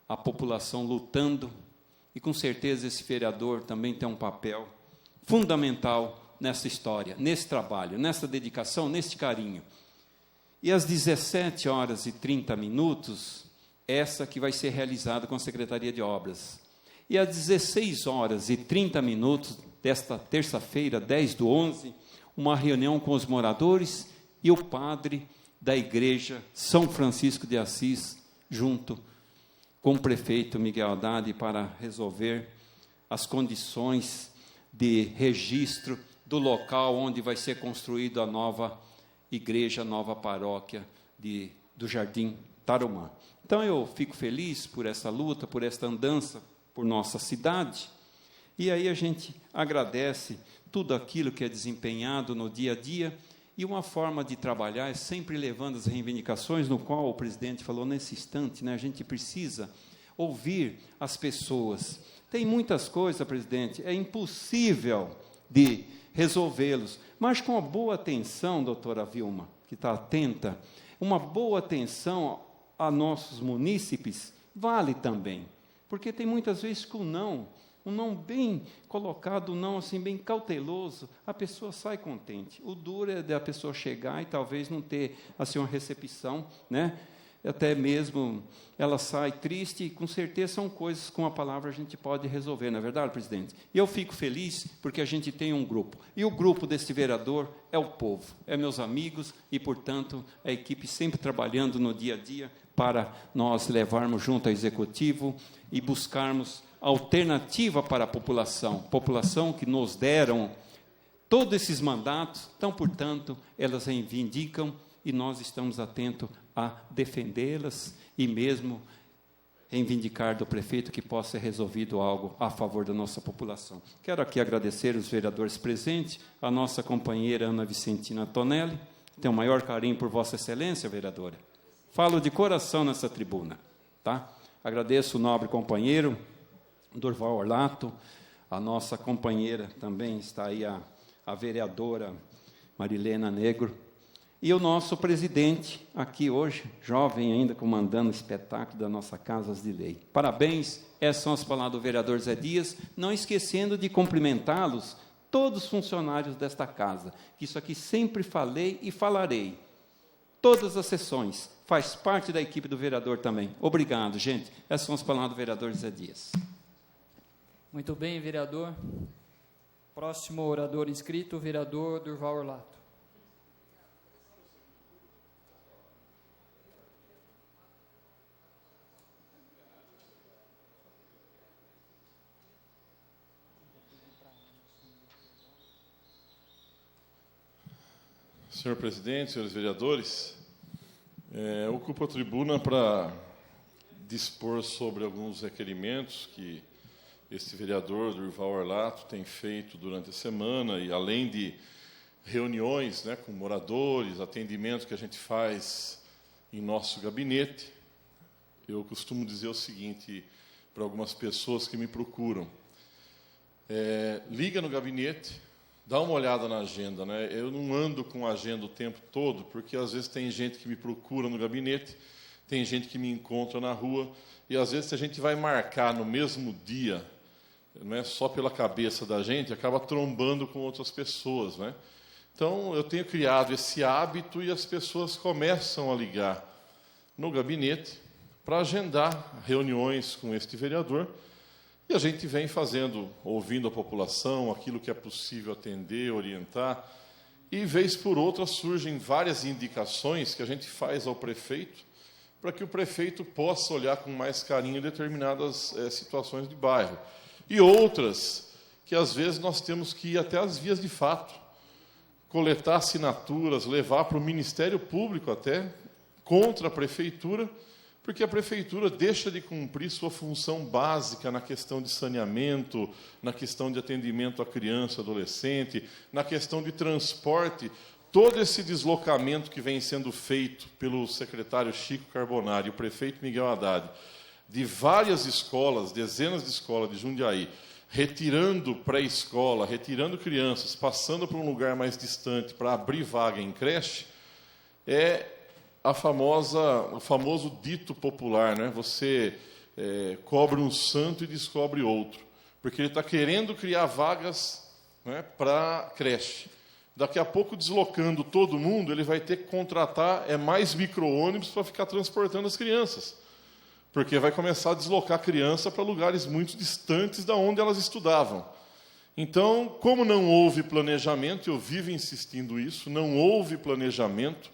C: a população lutando e, com certeza, esse vereador também tem um papel fundamental nessa história, nesse trabalho, nessa dedicação, nesse carinho. E às 17h30, essa que vai ser realizada com a Secretaria de Obras. E às 16h30 desta terça-feira, 10/11, uma reunião com os moradores e o padre da Igreja São Francisco de Assis, junto com o prefeito Miguel Haddad, para resolver as condições de registro do local onde vai ser construída a nova igreja, a nova paróquia do Jardim Tarumã. Então, eu fico feliz por essa luta, por esta andança por nossa cidade, e aí a gente agradece tudo aquilo que é desempenhado no dia a dia, e uma forma de trabalhar é sempre levando as reivindicações, no qual o presidente falou nesse instante, né? A gente precisa ouvir as pessoas. Tem muitas coisas, presidente, é impossível de resolvê-los, mas com uma boa atenção, doutora Vilma, que está atenta, uma boa atenção a nossos munícipes, vale também, porque tem muitas vezes que um não bem colocado, um não assim, bem cauteloso, a pessoa sai contente. O duro é da pessoa chegar e talvez não ter assim, uma recepção, né? Até mesmo ela sai triste, e com certeza são coisas com a palavra a gente pode resolver, não é verdade, presidente? E eu fico feliz porque a gente tem um grupo, e o grupo desse vereador é o povo, é meus amigos, e, portanto, a equipe sempre trabalhando no dia a dia para nós levarmos junto ao Executivo e buscarmos alternativa para a população que nos deram todos esses mandatos, então, portanto, elas reivindicam e nós estamos atentos a defendê-las e mesmo reivindicar do prefeito que possa ser resolvido algo a favor da nossa população. Quero aqui agradecer os vereadores presentes, a nossa companheira Ana Vicentina Tonelli, tenho o maior carinho por Vossa Excelência, vereadora. Falo de coração nessa tribuna, tá? Agradeço o nobre companheiro, Durval Orlato, a nossa companheira também está aí, a vereadora Marilena Negro, e o nosso presidente, aqui hoje, jovem ainda, comandando o espetáculo da nossa Casa de Lei. Parabéns, essas são as palavras do vereador Zé Dias, não esquecendo de cumprimentá-los, todos os funcionários desta casa, que isso aqui sempre falei e falarei, todas as sessões, faz parte da equipe do vereador também. Obrigado, gente. Essas são as palavras do vereador Zé Dias.
G: Muito bem, vereador. Próximo orador inscrito, o vereador Durval Orlato.
H: Senhor presidente, senhores vereadores, ocupo a tribuna para dispor sobre alguns requerimentos que este vereador Durval Orlato tem feito durante a semana, e além de reuniões, né, com moradores, atendimento que a gente faz em nosso gabinete, eu costumo dizer o seguinte para algumas pessoas que me procuram: liga no gabinete, dá uma olhada na agenda, né? Eu não ando com a agenda o tempo todo, porque às vezes tem gente que me procura no gabinete, tem gente que me encontra na rua, e às vezes se a gente vai marcar no mesmo dia, não é só pela cabeça da gente, acaba trombando com outras pessoas, né? Então, eu tenho criado esse hábito e as pessoas começam a ligar no gabinete para agendar reuniões com este vereador, e a gente vem fazendo, ouvindo a população, aquilo que é possível atender, orientar, e vez por outra surgem várias indicações que a gente faz ao prefeito, para que o prefeito possa olhar com mais carinho determinadas situações de bairro. E outras que, às vezes, nós temos que ir até as vias de fato, coletar assinaturas, levar para o Ministério Público até, contra a prefeitura, porque a prefeitura deixa de cumprir sua função básica na questão de saneamento, na questão de atendimento à criança, adolescente, na questão de transporte, todo esse deslocamento que vem sendo feito pelo secretário Chico Carbonari e o prefeito Miguel Haddad, de várias escolas, dezenas de escolas de Jundiaí, retirando pré-escola, retirando crianças, passando para um lugar mais distante para abrir vaga em creche, é o famoso dito popular, né? Você cobre um santo e descobre outro, porque ele está querendo criar vagas, né, para creche. Daqui a pouco, deslocando todo mundo, ele vai ter que contratar mais micro-ônibus para ficar transportando as crianças, porque vai começar a deslocar a criança para lugares muito distantes da onde elas estudavam. Então, como não houve planejamento, eu vivo insistindo isso, não houve planejamento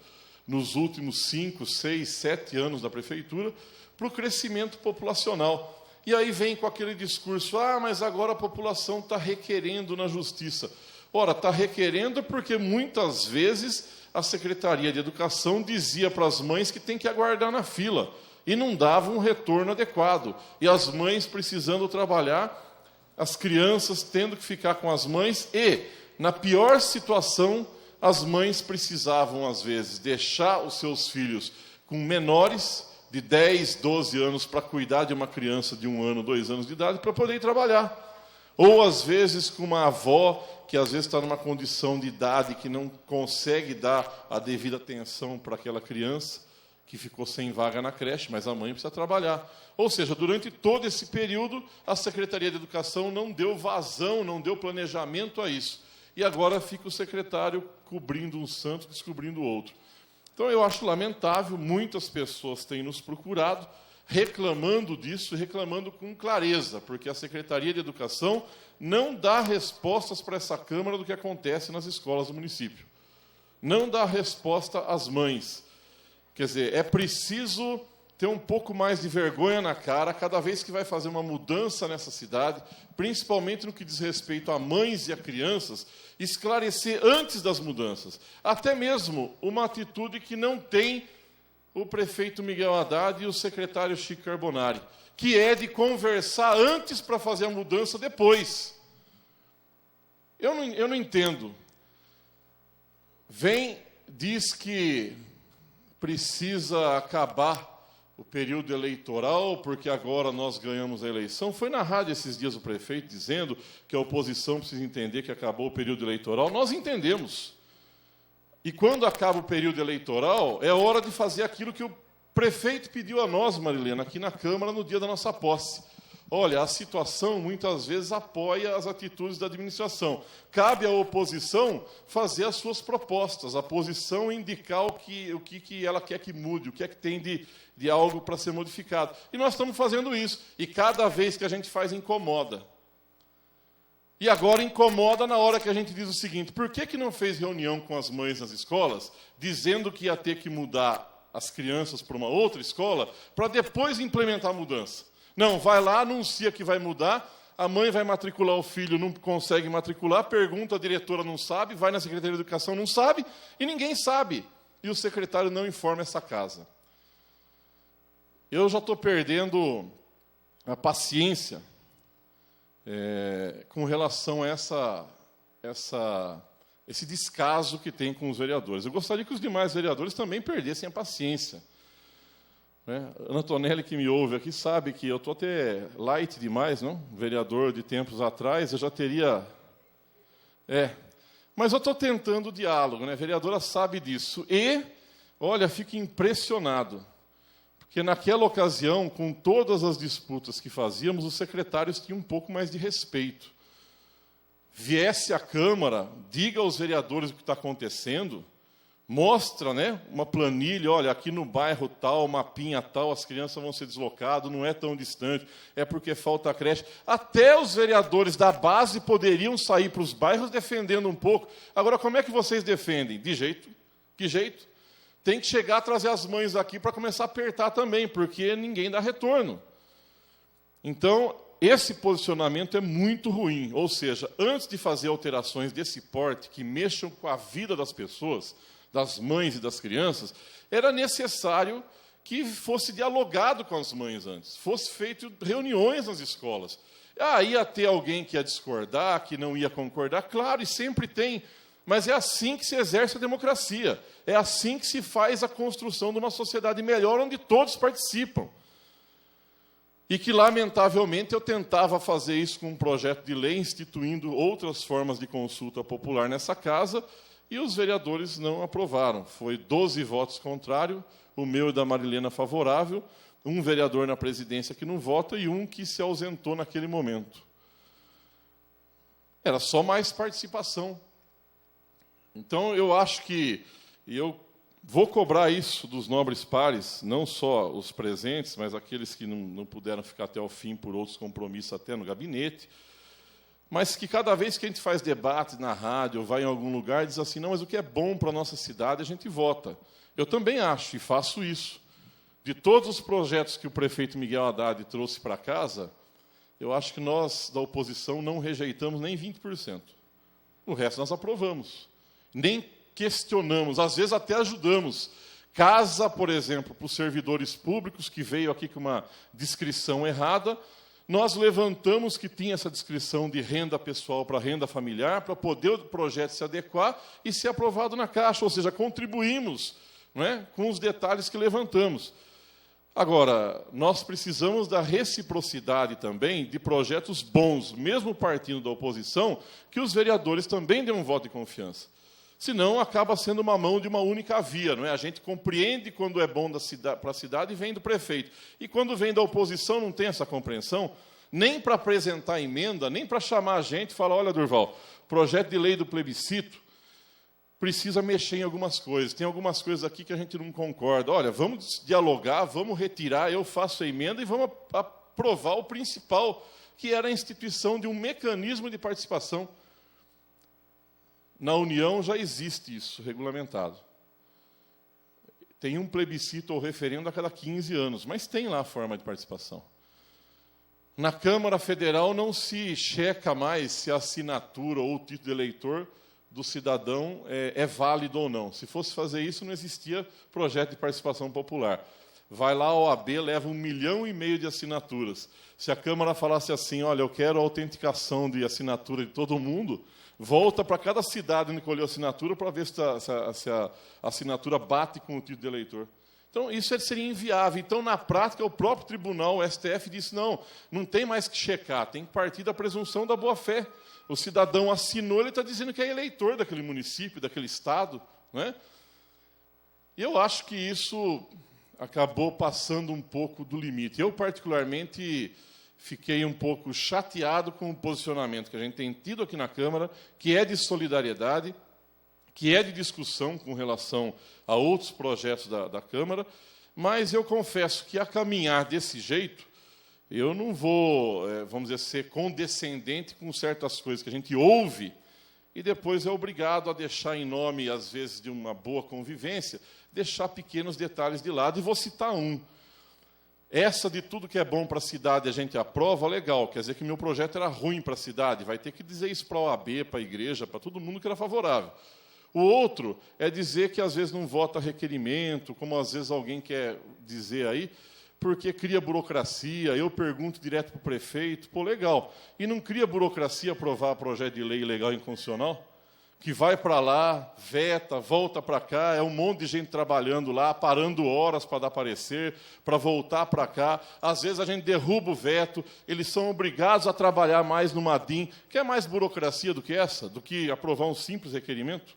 H: nos últimos 5, 6, 7 anos da prefeitura para o crescimento populacional. E aí vem com aquele discurso, mas agora a população está requerendo na justiça. Ora, está requerendo porque muitas vezes a Secretaria de Educação dizia para as mães que tem que aguardar na fila e não dava um retorno adequado. E as mães precisando trabalhar, as crianças tendo que ficar com as mães e, na pior situação, as mães precisavam, às vezes, deixar os seus filhos com menores de 10, 12 anos para cuidar de uma criança de 1 ano, 2 anos de idade para poder ir trabalhar. Ou, às vezes, com uma avó que, às vezes, está numa condição de idade que não consegue dar a devida atenção para aquela criança que ficou sem vaga na creche, mas a mãe precisa trabalhar. Ou seja, durante todo esse período, a Secretaria de Educação não deu vazão, não deu planejamento a isso. E agora fica o secretário cobrindo um santo, descobrindo o outro. Então, eu acho lamentável, muitas pessoas têm nos procurado, reclamando disso, reclamando com clareza, porque a Secretaria de Educação não dá respostas para essa Câmara do que acontece nas escolas do município. Não dá resposta às mães. Quer dizer, é preciso ter um pouco mais de vergonha na cara cada vez que vai fazer uma mudança nessa cidade, principalmente no que diz respeito a mães e a crianças, esclarecer antes das mudanças. Até mesmo uma atitude que não tem o prefeito Miguel Haddad e o secretário Chico Carbonari, que é de conversar antes para fazer a mudança depois. Eu não entendo. Diz que precisa acabar o período eleitoral, porque agora nós ganhamos a eleição. Foi na rádio esses dias o prefeito dizendo que a oposição precisa entender que acabou o período eleitoral. Nós entendemos. E quando acaba o período eleitoral, é hora de fazer aquilo que o prefeito pediu a nós, Marilena, aqui na Câmara, no dia da nossa posse. Olha, a situação muitas vezes apoia as atitudes da administração. Cabe à oposição fazer as suas propostas, a posição indicar o que ela quer que mude, o que é que tem de algo para ser modificado. E nós estamos fazendo isso. E cada vez que a gente faz, incomoda. E agora incomoda na hora que a gente diz o seguinte: por que não fez reunião com as mães nas escolas, dizendo que ia ter que mudar as crianças para uma outra escola, para depois implementar a mudança? Não, vai lá, anuncia que vai mudar, a mãe vai matricular o filho, não consegue matricular, pergunta, a diretora não sabe, vai na Secretaria de Educação, não sabe, e ninguém sabe. E o secretário não informa essa casa. Eu já estou perdendo a paciência com relação a esse descaso que tem com os vereadores. Eu gostaria que os demais vereadores também perdessem a paciência. Ana Tonelli, que me ouve aqui, sabe que eu estou até light demais, não? Vereador de tempos atrás, eu já teria... Mas eu estou tentando o diálogo, né? A vereadora sabe disso. E, olha, fico impressionado, porque naquela ocasião, com todas as disputas que fazíamos, os secretários tinham um pouco mais de respeito. Viesse à Câmara, diga aos vereadores o que está acontecendo, mostra, né, uma planilha, olha, aqui no bairro tal, mapinha tal, as crianças vão ser deslocadas, não é tão distante, é porque falta creche. Até os vereadores da base poderiam sair para os bairros defendendo um pouco. Agora, como é que vocês defendem? De jeito? Que jeito? Tem que chegar a trazer as mães aqui para começar a apertar também, porque ninguém dá retorno. Então, esse posicionamento é muito ruim. Ou seja, antes de fazer alterações desse porte, que mexam com a vida das pessoas, das mães e das crianças, era necessário que fosse dialogado com as mães antes, fosse feito reuniões nas escolas. Ia ter alguém que ia discordar, que não ia concordar, claro, e sempre tem, Mas é assim que se exerce a democracia. É assim que se faz a construção de uma sociedade melhor, onde todos participam. E que, lamentavelmente, eu tentava fazer isso com um projeto de lei, instituindo outras formas de consulta popular nessa casa, e os vereadores não aprovaram. Foi 12 votos contrários, o meu e da Marilena favorável, um vereador na presidência que não vota e um que se ausentou naquele momento. Era só mais participação. Então, eu acho que eu vou cobrar isso dos nobres pares, não só os presentes, mas aqueles que não puderam ficar até o fim por outros compromissos até no gabinete, mas que cada vez que a gente faz debate na rádio ou vai em algum lugar, diz assim, não, mas o que é bom para a nossa cidade, a gente vota. Eu também acho e faço isso. De todos os projetos que o prefeito Miguel Haddad trouxe para casa, eu acho que nós, da oposição, não rejeitamos nem 20%. O resto nós aprovamos. Nem questionamos, às vezes até ajudamos. Casa, por exemplo, para os servidores públicos, que veio aqui com uma descrição errada, nós levantamos que tinha essa descrição de renda pessoal para renda familiar, para poder o projeto se adequar e ser aprovado na Caixa, ou seja, contribuímos, não é, com os detalhes que levantamos. Agora, nós precisamos da reciprocidade também de projetos bons, mesmo partindo da oposição, que os vereadores também dêem um voto de confiança. Senão, acaba sendo uma mão de uma única via. Não é? A gente compreende quando é bom para a cidade e vem do prefeito. E quando vem da oposição, não tem essa compreensão, nem para apresentar emenda, nem para chamar a gente e falar, olha, Durval, projeto de lei do plebiscito precisa mexer em algumas coisas. Tem algumas coisas aqui que a gente não concorda. Olha, vamos dialogar, vamos retirar, eu faço a emenda e vamos aprovar o principal, que era a instituição de um mecanismo de participação. Na União já existe isso, regulamentado. Tem um plebiscito ou referendo a cada 15 anos, mas tem lá a forma de participação. Na Câmara Federal não se checa mais se a assinatura ou o título de eleitor do cidadão é válido ou não. Se fosse fazer isso, não existia projeto de participação popular. Vai lá, a OAB leva 1,5 milhão de assinaturas. Se a Câmara falasse assim, olha, eu quero a autenticação de assinatura de todo mundo, volta para cada cidade onde colheu a assinatura para ver se a assinatura bate com o título de eleitor. Então, isso seria inviável. Então, na prática, o próprio tribunal, o STF, disse, não tem mais que checar, tem que partir da presunção da boa-fé. O cidadão assinou, ele está dizendo que é eleitor daquele município, daquele estado. Não é? E eu acho que isso acabou passando um pouco do limite. Eu, particularmente, fiquei um pouco chateado com o posicionamento que a gente tem tido aqui na Câmara, que é de solidariedade, que é de discussão com relação a outros projetos da Câmara, mas eu confesso que, a caminhar desse jeito, eu não vou, vamos dizer, ser condescendente com certas coisas que a gente ouve e depois é obrigado a deixar, em nome, às vezes, de uma boa convivência, deixar pequenos detalhes de lado. E vou citar um. Essa de tudo que é bom para a cidade a gente aprova, legal. Quer dizer que meu projeto era ruim para a cidade. Vai ter que dizer isso para a OAB, para a igreja, para todo mundo que era favorável. O outro é dizer que às vezes não vota requerimento, como às vezes alguém quer dizer aí, porque cria burocracia. Eu pergunto direto para o prefeito, pô, legal. E não cria burocracia aprovar projeto de lei ilegal e inconstitucional? Que vai para lá, veta, volta para cá, é um monte de gente trabalhando lá, parando horas para dar parecer, para voltar para cá. Às vezes a gente derruba o veto, eles são obrigados a trabalhar mais no Madim. Quer mais burocracia do que essa? Do que aprovar um simples requerimento?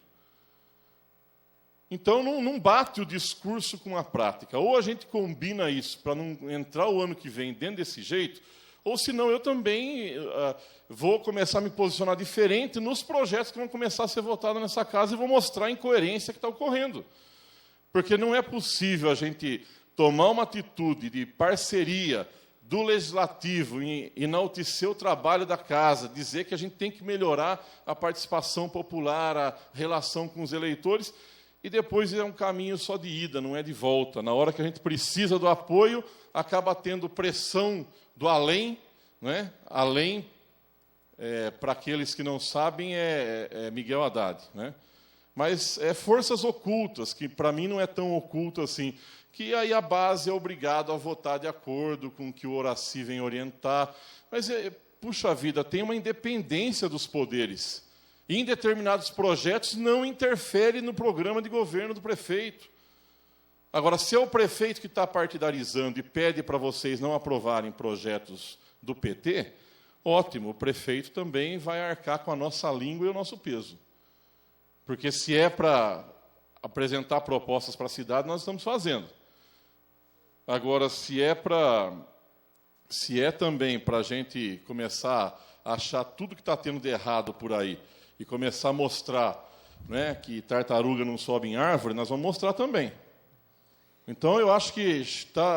H: Então, não bate o discurso com a prática. Ou a gente combina isso para não entrar o ano que vem dentro desse jeito, ou senão eu também vou começar a me posicionar diferente nos projetos que vão começar a ser votados nessa casa e vou mostrar a incoerência que está ocorrendo. Porque não é possível a gente tomar uma atitude de parceria do Legislativo em enaltecer o trabalho da casa, dizer que a gente tem que melhorar a participação popular, a relação com os eleitores, e depois é um caminho só de ida, não é de volta. Na hora que a gente precisa do apoio, acaba tendo pressão do além, né? Além, para aqueles que não sabem, é Miguel Haddad, né? Mas é forças ocultas, que para mim não é tão oculto assim, que aí a base é obrigado a votar de acordo com o que o Horaci vem orientar. Mas, puxa vida, tem uma independência dos poderes. em determinados projetos não interfere no programa de governo do prefeito. Agora, se é o prefeito que está partidarizando e pede para vocês não aprovarem projetos do PT, ótimo, o prefeito também vai arcar com a nossa língua e o nosso peso. Porque se é para apresentar propostas para a cidade, nós estamos fazendo. Agora, se é também para a gente começar a achar tudo que está tendo de errado por aí e começar a mostrar, né, que tartaruga não sobe em árvore, nós vamos mostrar também. Então, eu acho que,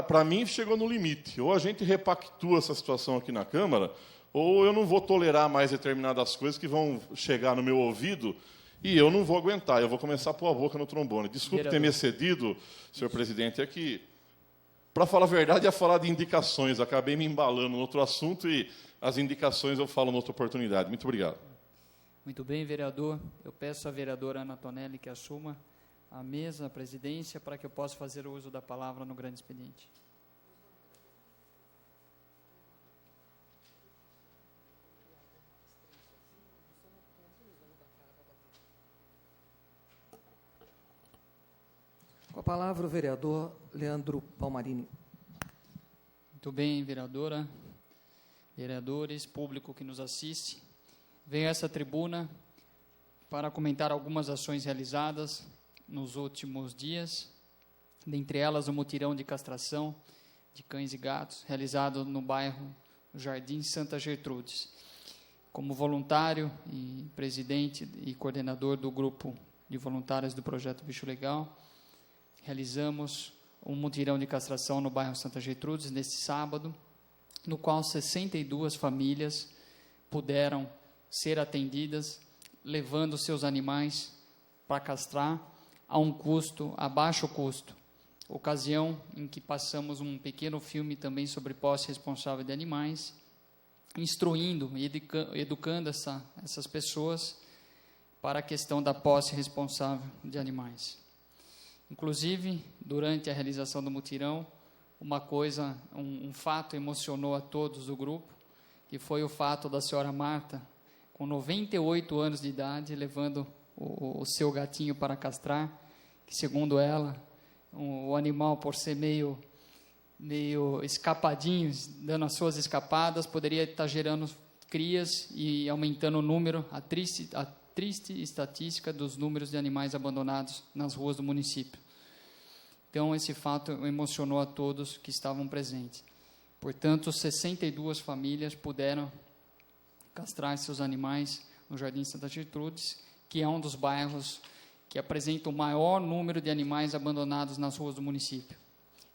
H: para mim, chegou no limite. Ou a gente repactua essa situação aqui na Câmara, ou eu não vou tolerar mais determinadas coisas que vão chegar no meu ouvido e eu não vou aguentar. Eu vou começar a pôr a boca no trombone. Desculpe ter me excedido, senhor presidente, é que, para falar a verdade, ia falar de indicações. Acabei me embalando no outro assunto e as indicações eu falo em outra oportunidade. Muito obrigado.
G: Muito bem, vereador. Eu peço à vereadora Ana Tonelli que assuma a mesa, a presidência, para que eu possa fazer o uso da palavra no grande expediente.
B: Com a palavra o vereador Leandro Palmarini.
G: Muito bem, vereadora, vereadores, público que nos assiste. Venho a essa tribuna para comentar algumas ações realizadas nos últimos dias, dentre elas o mutirão de castração de cães e gatos, realizado no bairro Jardim Santa Gertrudes. Como voluntário e presidente e coordenador do grupo de voluntários do projeto Bicho Legal, realizamos um mutirão de castração no bairro Santa Gertrudes, neste sábado, no qual 62 famílias puderam ser atendidas, levando seus animais para castrar a baixo custo, ocasião em que passamos um pequeno filme também sobre posse responsável de animais, instruindo e educando essas pessoas para a questão da posse responsável de animais. Inclusive, durante a realização do mutirão, um fato emocionou a todos do grupo, que foi o fato da senhora Marta, com 98 anos de idade, levando o seu gatinho para castrar, que, segundo ela, o animal, por ser meio escapadinho, dando as suas escapadas, poderia estar gerando crias e aumentando o número, a triste estatística dos números de animais abandonados nas ruas do município. Então, esse fato emocionou a todos que estavam presentes. Portanto, 62 famílias puderam castrar seus animais no Jardim Santa Gertrudes, que é um dos bairros que apresenta o maior número de animais abandonados nas ruas do município.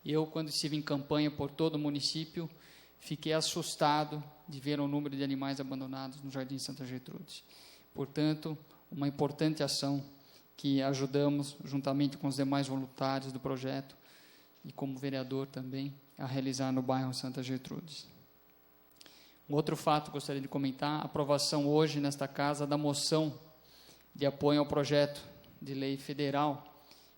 G: Eu, quando estive em campanha por todo o município, fiquei assustado de ver o número de animais abandonados no Jardim Santa Gertrudes. Portanto, uma importante ação que ajudamos, juntamente com os demais voluntários do projeto, e como vereador também, a realizar no bairro Santa Gertrudes. Um outro fato que gostaria de comentar, a aprovação hoje nesta casa da moção de apoio ao projeto de lei federal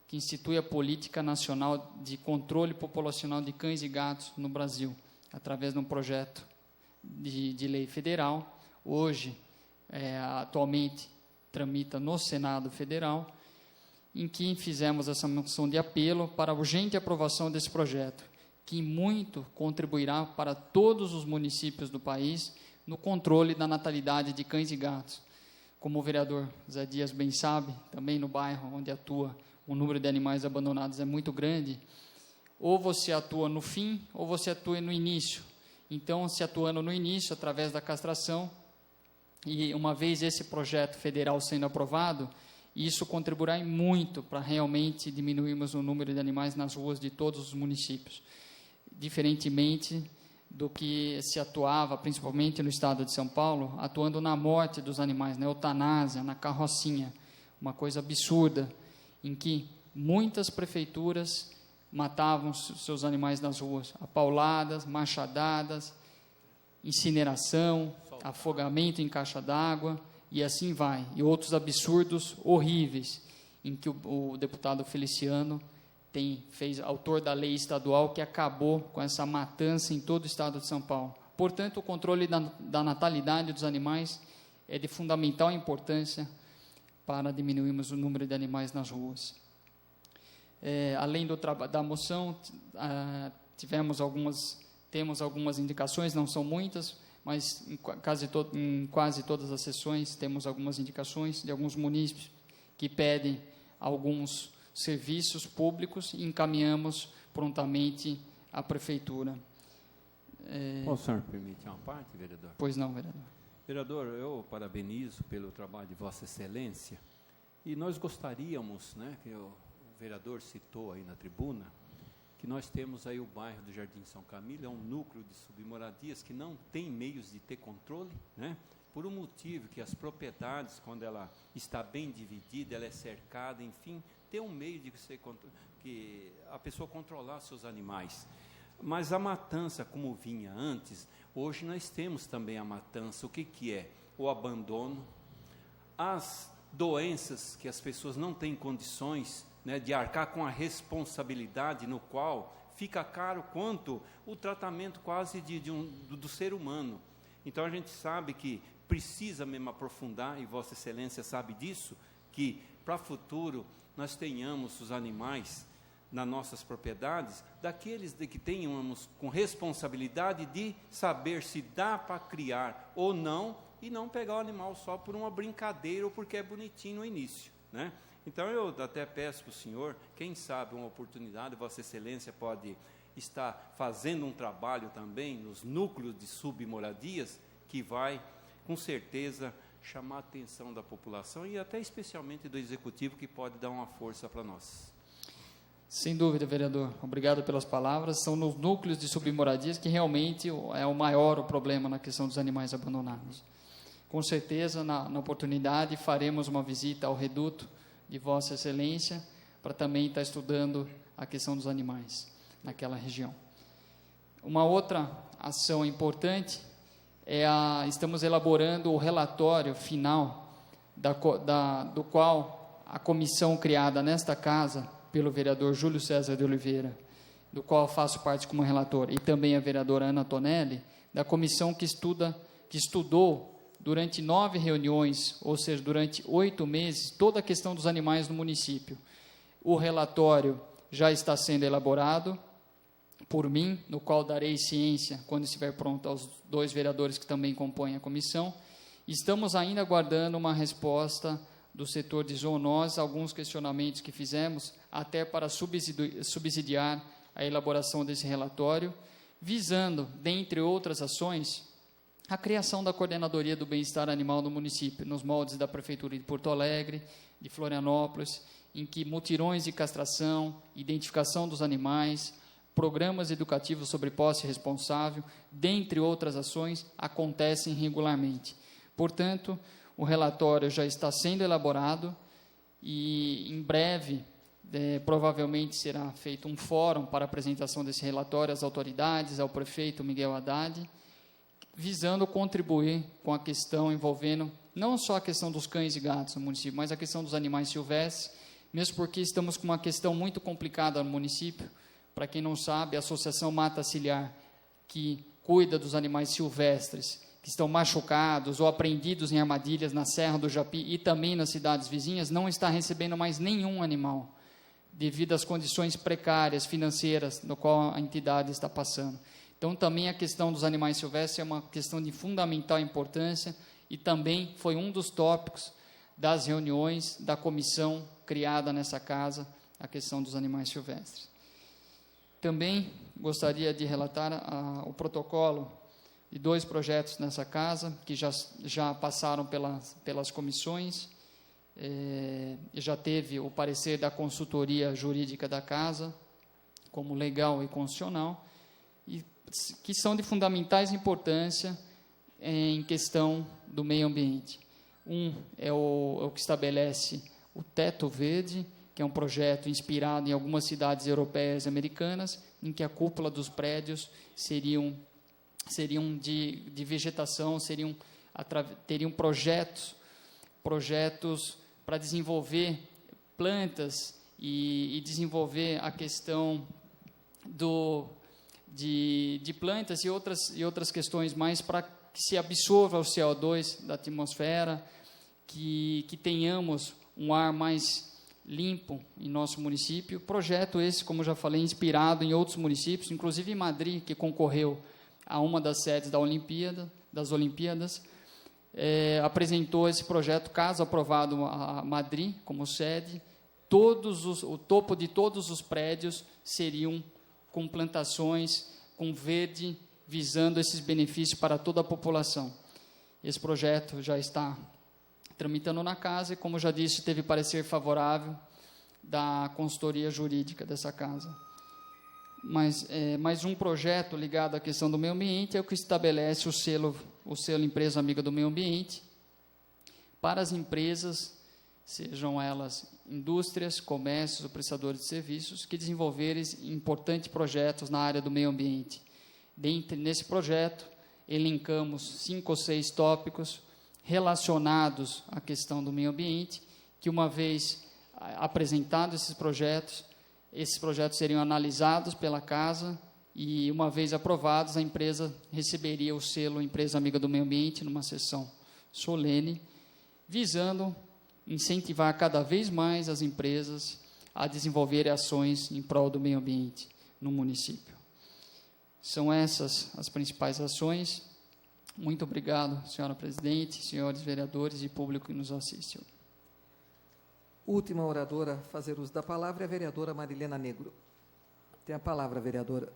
G: que institui a Política Nacional de Controle Populacional de Cães e Gatos no Brasil, através de um projeto de lei federal. Hoje, atualmente, tramita no Senado Federal, em que fizemos essa moção de apelo para a urgente aprovação desse projeto, que muito contribuirá para todos os municípios do país no controle da natalidade de cães e gatos. Como o vereador Zé Dias bem sabe, também no bairro onde atua, o número de animais abandonados é muito grande. Ou você atua no fim, ou você atua no início. Então, se atuando no início, através da castração, e uma vez esse projeto federal sendo aprovado, isso contribuirá muito para realmente diminuirmos o número de animais nas ruas de todos os municípios. Diferentemente do que se atuava, principalmente no estado de São Paulo, atuando na morte dos animais, na eutanásia, na carrocinha, uma coisa absurda, em que muitas prefeituras matavam seus animais nas ruas, apauladas, machadadas, incineração, afogamento em caixa d'água, e assim vai, e outros absurdos horríveis, em que o deputado Feliciano fez autor da lei estadual que acabou com essa matança em todo o estado de São Paulo. Portanto, o controle da natalidade dos animais é de fundamental importância para diminuirmos o número de animais nas ruas. Além da moção, temos algumas indicações, não são muitas, mas em quase todas as sessões temos algumas indicações de alguns munícipes que pedem alguns serviços públicos e encaminhamos prontamente à Prefeitura.
C: O senhor permite uma parte, vereador?
G: Pois não, vereador.
C: Vereador, eu parabenizo pelo trabalho de Vossa Excelência e nós gostaríamos, né, que o vereador citou aí na tribuna, que nós temos aí o bairro do Jardim São Camilo, é um núcleo de submoradias que não tem meios de ter controle, né? Por um motivo que as propriedades, quando ela está bem dividida, ela é cercada, enfim, tem um meio de que a pessoa controlar seus animais. Mas a matança, como vinha antes, hoje nós temos também a matança. O que é? O abandono, as doenças que as pessoas não têm condições, né, de arcar com a responsabilidade, no qual fica caro quanto o tratamento quase do ser humano. Então a gente sabe que precisa mesmo aprofundar, e Vossa Excelência sabe disso, que para o futuro nós tenhamos os animais nas nossas propriedades, daqueles que tenhamos com responsabilidade de saber se dá para criar ou não, e não pegar o animal só por uma brincadeira ou porque é bonitinho no início, né? Então eu até peço para o senhor, quem sabe uma oportunidade, Vossa Excelência pode estar fazendo um trabalho também nos núcleos de submoradias, que vai, com certeza, chamar a atenção da população e até especialmente do Executivo, que pode dar uma força para nós.
G: Sem dúvida, vereador. Obrigado pelas palavras. São nos núcleos de submoradias que realmente é o maior problema na questão dos animais abandonados. Com certeza, na oportunidade, faremos uma visita ao reduto de Vossa Excelência, para também estar estudando a questão dos animais naquela região. Uma outra ação importante estamos elaborando o relatório final do qual a comissão criada nesta casa pelo vereador Júlio César de Oliveira, do qual faço parte como relator, e também a vereadora Ana Tonelli, da comissão que estudou durante 9 reuniões, ou seja, durante 8 meses, toda a questão dos animais no município. O relatório já está sendo elaborado por mim, no qual darei ciência, quando estiver pronto, aos 2 vereadores que também compõem a comissão. Estamos ainda aguardando uma resposta do setor de zoonoses, alguns questionamentos que fizemos, até para subsidiar a elaboração desse relatório, visando, dentre outras ações, a criação da Coordenadoria do Bem-Estar Animal no município, nos moldes da Prefeitura de Porto Alegre, de Florianópolis, em que mutirões de castração, identificação dos animais, programas educativos sobre posse responsável, dentre outras ações, acontecem regularmente. Portanto, o relatório já está sendo elaborado e, em breve, provavelmente será feito um fórum para apresentação desse relatório às autoridades, ao prefeito Miguel Haddad, visando contribuir com a questão envolvendo não só a questão dos cães e gatos no município, mas a questão dos animais silvestres, mesmo porque estamos com uma questão muito complicada no município. Para quem não sabe, a Associação Mata Ciliar, que cuida dos animais silvestres, que estão machucados ou apreendidos em armadilhas na Serra do Japi e também nas cidades vizinhas, não está recebendo mais nenhum animal, devido às condições precárias financeiras no qual a entidade está passando. Então, também a questão dos animais silvestres é uma questão de fundamental importância e também foi um dos tópicos das reuniões da comissão criada nessa casa, a questão dos animais silvestres. Também gostaria de relatar o protocolo de 2 projetos nessa casa, que já passaram pelas comissões, já teve o parecer da consultoria jurídica da casa, como legal e constitucional, e que são de fundamentais importância em questão do meio ambiente. Um é o que estabelece o Teto Verde, que é um projeto inspirado em algumas cidades europeias e americanas, em que a cúpula dos prédios seriam de vegetação, teriam projetos para desenvolver plantas e desenvolver a questão de plantas e outras questões mais para que se absorva o CO2 da atmosfera, que tenhamos um ar mais limpo em nosso município. Projeto esse, como já falei, inspirado em outros municípios, inclusive em Madrid, que concorreu a uma das sedes das Olimpíadas, apresentou esse projeto, caso aprovado a Madrid como sede, o topo de todos os prédios seriam com plantações, com verde, visando esses benefícios para toda a população. Esse projeto já está tramitando na casa e, como já disse, teve parecer favorável da consultoria jurídica dessa casa. Mas mais um projeto ligado à questão do meio ambiente é o que estabelece o selo Empresa Amiga do Meio Ambiente para as empresas, sejam elas indústrias, comércios ou prestadores de serviços, que desenvolverem importantes projetos na área do meio ambiente. Nesse projeto, elencamos 5 ou 6 tópicos relacionados à questão do meio ambiente, que, uma vez apresentados esses projetos seriam analisados pela casa e, uma vez aprovados, a empresa receberia o selo Empresa Amiga do Meio Ambiente numa sessão solene, visando incentivar cada vez mais as empresas a desenvolverem ações em prol do meio ambiente no município. São essas as principais ações. Muito obrigado, senhora presidente, senhores vereadores e público que nos assiste.
B: Última oradora a fazer uso da palavra é a vereadora Marilena Negro. Tem a palavra, vereadora.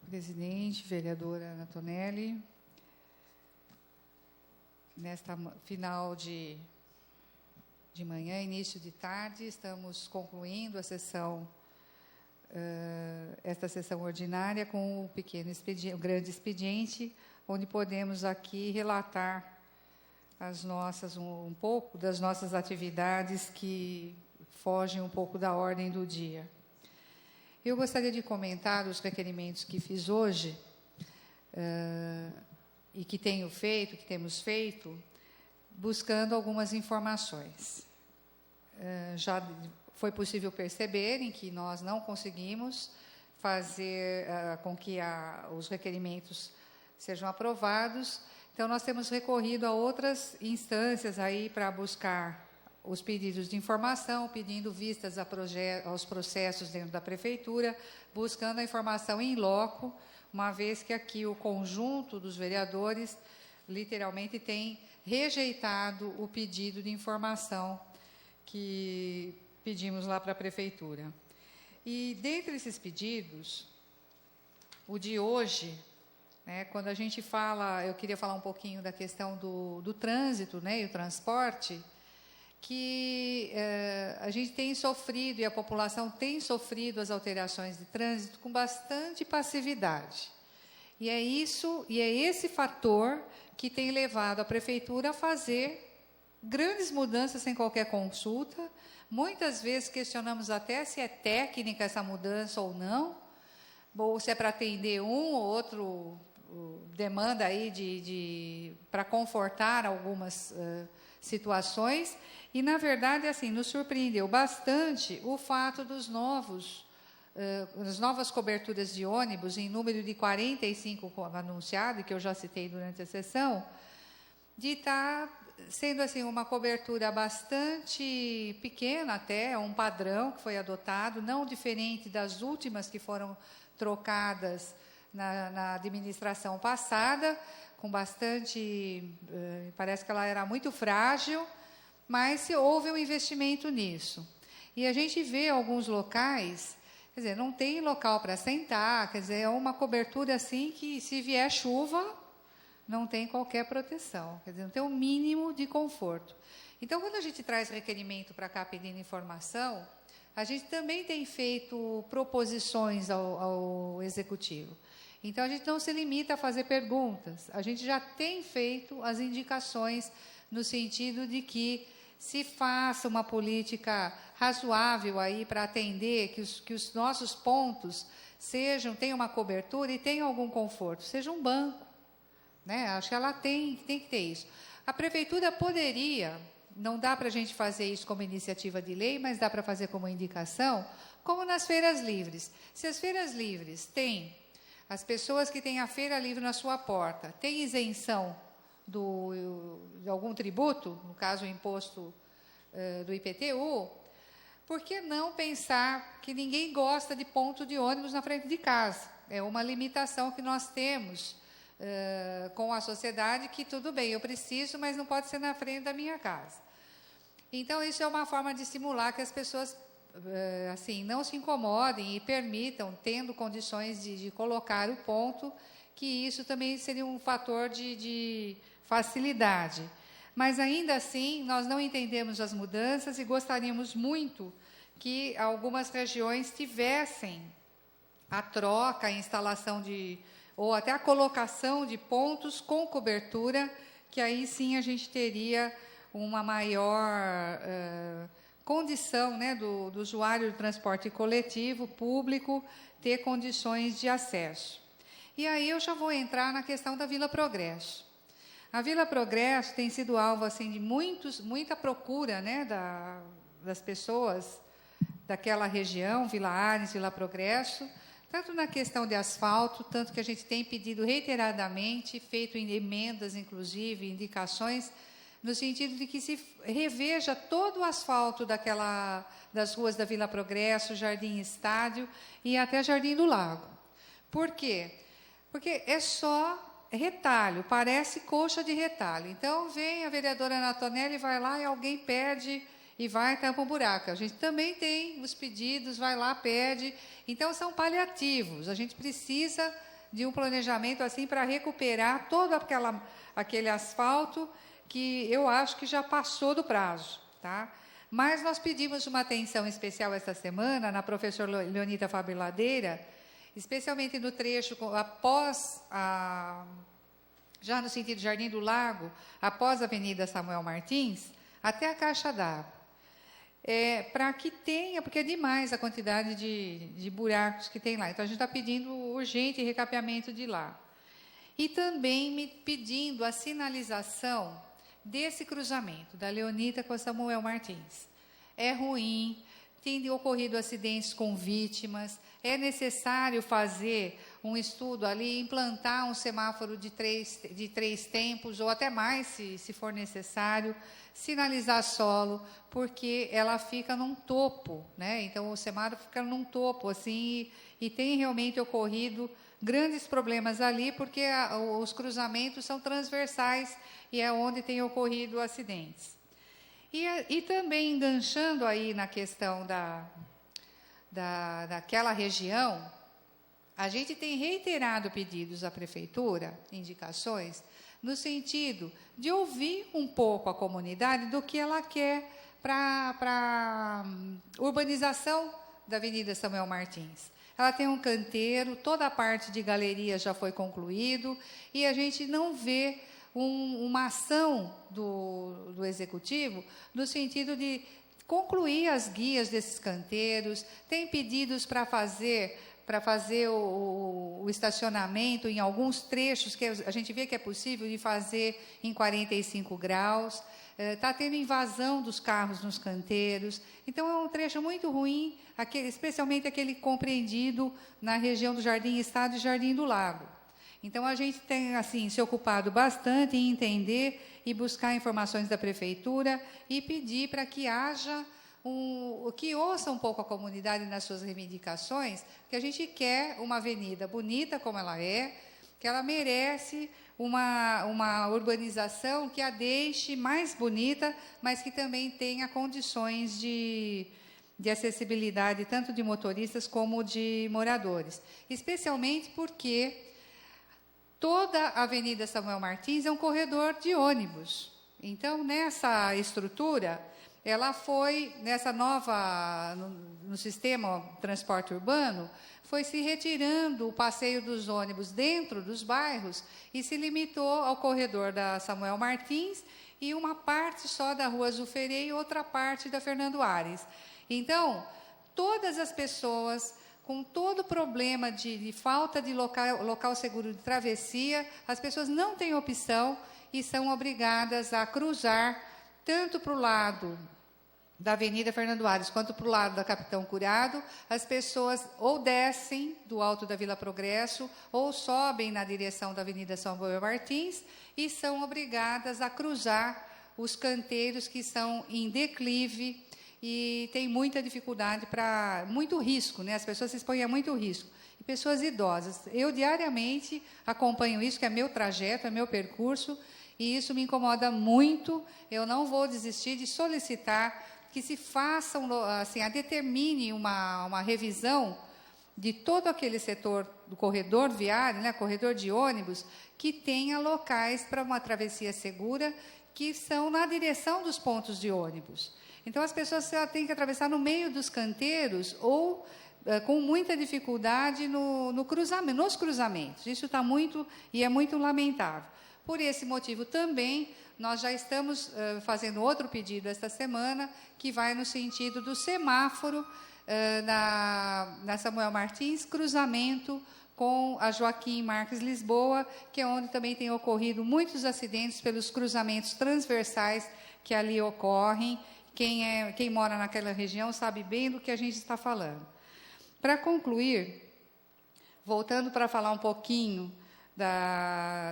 I: Presidente, vereadora Anatonelli, nesta final de manhã, início de tarde, estamos concluindo a sessão, esta sessão ordinária com o grande expediente, onde podemos aqui relatar um pouco das nossas atividades que fogem um pouco da ordem do dia. Eu gostaria de comentar os requerimentos que fiz hoje e que temos feito, buscando algumas informações. Já foi possível perceberem que nós não conseguimos fazer com que os requerimentos sejam aprovados, então nós temos recorrido a outras instâncias aí para buscar os pedidos de informação, pedindo vistas aos processos dentro da prefeitura, buscando a informação em loco, uma vez que aqui o conjunto dos vereadores literalmente tem rejeitado o pedido de informação que pedimos lá para a prefeitura. E, dentre esses pedidos, o de hoje, quando a gente fala, eu queria falar um pouquinho da questão do trânsito, e o transporte, que a gente tem sofrido, e a população tem sofrido as alterações de trânsito com bastante passividade. E é esse fator que tem levado a prefeitura a fazer grandes mudanças sem qualquer consulta. Muitas vezes questionamos até se é técnica essa mudança ou não, ou se é para atender um ou outro demanda aí para confortar algumas situações. E, na verdade, assim, nos surpreendeu bastante o fato das novas coberturas de ônibus, em número de 45 anunciado, que eu já citei durante a sessão, de estar sendo assim, uma cobertura bastante pequena até, um padrão que foi adotado, não diferente das últimas que foram trocadas na administração passada, com bastante... parece que ela era muito frágil, mas houve um investimento nisso. E a gente vê alguns locais, quer dizer, não tem local para sentar, quer dizer, é uma cobertura assim que, se vier chuva, não tem qualquer proteção, quer dizer, não tem o mínimo de conforto. Então, quando a gente traz requerimento para cá pedindo informação, a gente também tem feito proposições ao Executivo. Então, a gente não se limita a fazer perguntas, a gente já tem feito as indicações no sentido de que se faça uma política razoável aí para atender, que os nossos pontos tenham uma cobertura e tenham algum conforto, seja um banco, né? Acho que ela tem que ter isso. A prefeitura poderia, não dá para a gente fazer isso como iniciativa de lei, mas dá para fazer como indicação, como nas feiras livres. Se as feiras livres têm, as pessoas que têm a feira livre na sua porta, têm isenção de algum tributo, no caso o imposto do IPTU, por que não pensar que ninguém gosta de ponto de ônibus na frente de casa? É uma limitação que nós temos com a sociedade, que tudo bem, eu preciso, mas não pode ser na frente da minha casa. Então, isso é uma forma de estimular que as pessoas assim, não se incomodem e permitam, tendo condições de colocar o ponto, que isso também seria um fator de facilidade. Mas, ainda assim, nós não entendemos as mudanças e gostaríamos muito que algumas regiões tivessem a troca, a instalação ou até a colocação de pontos com cobertura, que aí sim a gente teria uma maior condição, né, do usuário do transporte coletivo, público, ter condições de acesso. E aí eu já vou entrar na questão da Vila Progresso. A Vila Progresso tem sido alvo assim, de muita procura, né, das pessoas daquela região, Vila Ares, Vila Progresso, tanto na questão de asfalto, tanto que a gente tem pedido reiteradamente, feito em emendas, inclusive, indicações, no sentido de que se reveja todo o asfalto das ruas da Vila Progresso, Jardim Estádio e até Jardim do Lago. Por quê? Porque é só retalho, parece coxa de retalho. Então, vem a vereadora Anatonelli, vai lá e alguém pede e vai tampa um buraco. A gente também tem os pedidos, vai lá, pede. Então, são paliativos. A gente precisa de um planejamento assim para recuperar todo aquele asfalto que eu acho que já passou do prazo, tá? Mas nós pedimos uma atenção especial esta semana na professora Leonita Fábio Ladeira, especialmente no trecho após já no sentido Jardim do Lago, após a Avenida Samuel Martins, até a caixa d'água. Para que tenha, porque é demais a quantidade de buracos que tem lá. Então, a gente está pedindo urgente recapeamento de lá. E também me pedindo a sinalização desse cruzamento, da Leonita com a Samuel Martins. É ruim, tem ocorrido acidentes com vítimas, é necessário fazer um estudo ali, implantar um semáforo de três tempos, ou até mais, se for necessário, sinalizar solo, porque ela fica num topo, né? Então, o semáforo fica num topo, assim, e tem realmente ocorrido grandes problemas ali, porque os cruzamentos são transversais e é onde tem ocorrido acidentes. E também enganchando aí na questão daquela região, a gente tem reiterado pedidos à prefeitura, indicações, no sentido de ouvir um pouco a comunidade do que ela quer para a urbanização da Avenida Samuel Martins. Ela tem um canteiro, toda a parte de galeria já foi concluído, e a gente não vê uma ação do Executivo no sentido de concluir as guias desses canteiros, tem pedidos para fazer o estacionamento em alguns trechos, que a gente vê que é possível de fazer em 45 graus, está tendo invasão dos carros nos canteiros, então é um trecho muito ruim, especialmente aquele compreendido na região do Jardim Estado e Jardim do Lago. Então, a gente tem assim, se ocupado bastante em entender e buscar informações da prefeitura e pedir para que haja que ouça um pouco a comunidade nas suas reivindicações, que a gente quer uma avenida bonita como ela é, que ela merece uma urbanização que a deixe mais bonita, mas que também tenha condições de acessibilidade, tanto de motoristas como de moradores. Especialmente porque toda a Avenida Samuel Martins é um corredor de ônibus. Então, nessa estrutura, ela foi, no sistema transporte urbano, foi se retirando o passeio dos ônibus dentro dos bairros e se limitou ao corredor da Samuel Martins e uma parte só da Rua Zuferê e outra parte da Fernando Ares. Então, todas as pessoas com todo o problema de falta de local seguro de travessia, as pessoas não têm opção e são obrigadas a cruzar tanto para o lado da Avenida Fernando Aires quanto para o lado da Capitão Curado. As pessoas ou descem do alto da Vila Progresso ou sobem na direção da Avenida Samuel Martins e são obrigadas a cruzar os canteiros que são em declive e tem muita dificuldade, muito risco, né? As pessoas se expõem a muito risco. E pessoas idosas. Eu diariamente acompanho isso, que é meu trajeto, é meu percurso, e isso me incomoda muito. Eu não vou desistir de solicitar que se façam, assim, determine uma revisão de todo aquele setor do corredor viário, né, corredor de ônibus, que tenha locais para uma travessia segura, que são na direção dos pontos de ônibus. Então, as pessoas têm que atravessar no meio dos canteiros ou com muita dificuldade nos cruzamentos. Isso está muito, e é muito lamentável. Por esse motivo também, nós já estamos fazendo outro pedido esta semana, que vai no sentido do semáforo na Samuel Martins, cruzamento com a Joaquim Marques Lisboa, que é onde também tem ocorrido muitos acidentes pelos cruzamentos transversais que ali ocorrem. Quem mora naquela região sabe bem do que a gente está falando. Para concluir, voltando para falar um pouquinho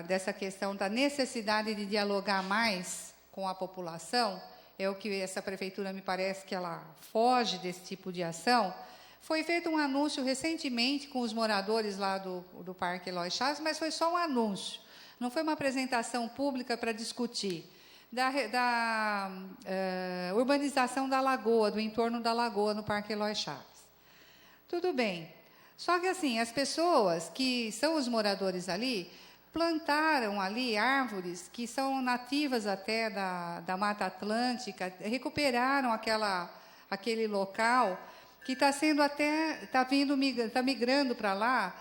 I: dessa questão da necessidade de dialogar mais com a população, é o que essa prefeitura me parece que ela foge desse tipo de ação. Foi feito um anúncio recentemente com os moradores lá do Parque Eloy Chaves, mas foi só um anúncio, não foi uma apresentação pública para discutir. Da urbanização da Lagoa, do entorno da Lagoa, no Parque Eloy Chaves. Tudo bem. Só que, assim, as pessoas que são os moradores ali, plantaram ali árvores que são nativas até da Mata Atlântica, recuperaram aquele local que está sendo está migrando para lá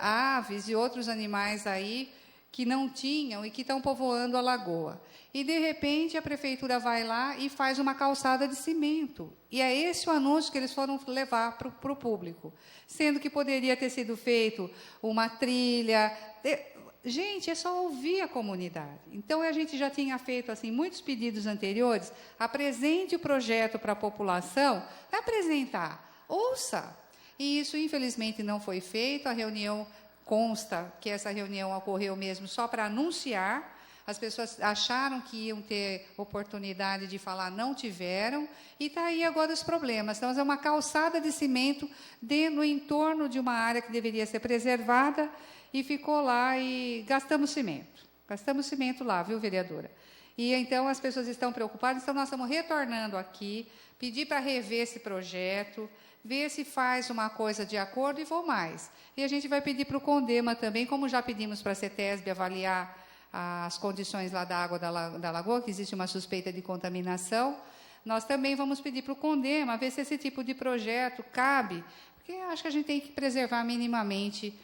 I: aves e outros animais aí que não tinham e que estão povoando a lagoa. E, de repente, a prefeitura vai lá e faz uma calçada de cimento. E é esse o anúncio que eles foram levar para o público. Sendo que poderia ter sido feito uma trilha. Gente, é só ouvir a comunidade. Então, a gente já tinha feito assim muitos pedidos anteriores. Apresente o projeto para a população. Vai apresentar. Ouça. E isso, infelizmente, não foi feito. A reunião consta que essa reunião ocorreu mesmo só para anunciar. As pessoas acharam que iam ter oportunidade de falar, não tiveram, e está aí agora os problemas. Então, é uma calçada de cimento no entorno de uma área que deveria ser preservada, e ficou lá e gastamos cimento. Gastamos cimento lá, viu, vereadora? E então as pessoas estão preocupadas, então nós estamos retornando aqui, pedir para rever esse projeto, ver se faz uma coisa de acordo e vou mais. E a gente vai pedir para o CONDEMA também, como já pedimos para a CETESB avaliar as condições lá da água da lagoa, que existe uma suspeita de contaminação. Nós também vamos pedir para o CONDEMA ver se esse tipo de projeto cabe, porque acho que a gente tem que preservar minimamente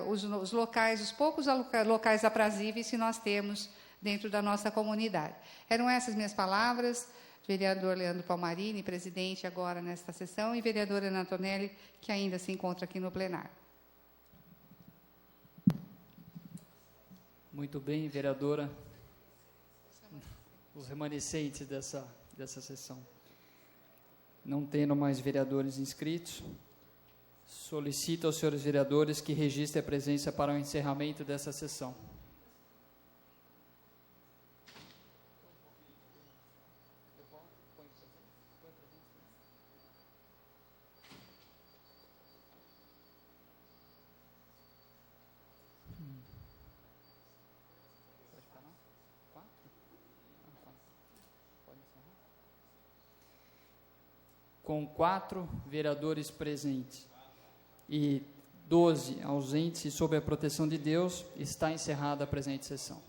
I: os locais, os poucos locais aprazíveis que nós temos dentro da nossa comunidade. Eram essas minhas palavras, vereador Leandro Palmarini, presidente agora nesta sessão, e vereadora Ana Antonelli, que ainda se encontra aqui no plenário.
G: Muito bem, vereadora. Os remanescentes dessa sessão. Não tendo mais vereadores inscritos, solicito aos senhores vereadores que registrem a presença para o encerramento dessa sessão. Com 4 vereadores presentes e 12 ausentes e sob a proteção de Deus, está encerrada a presente sessão.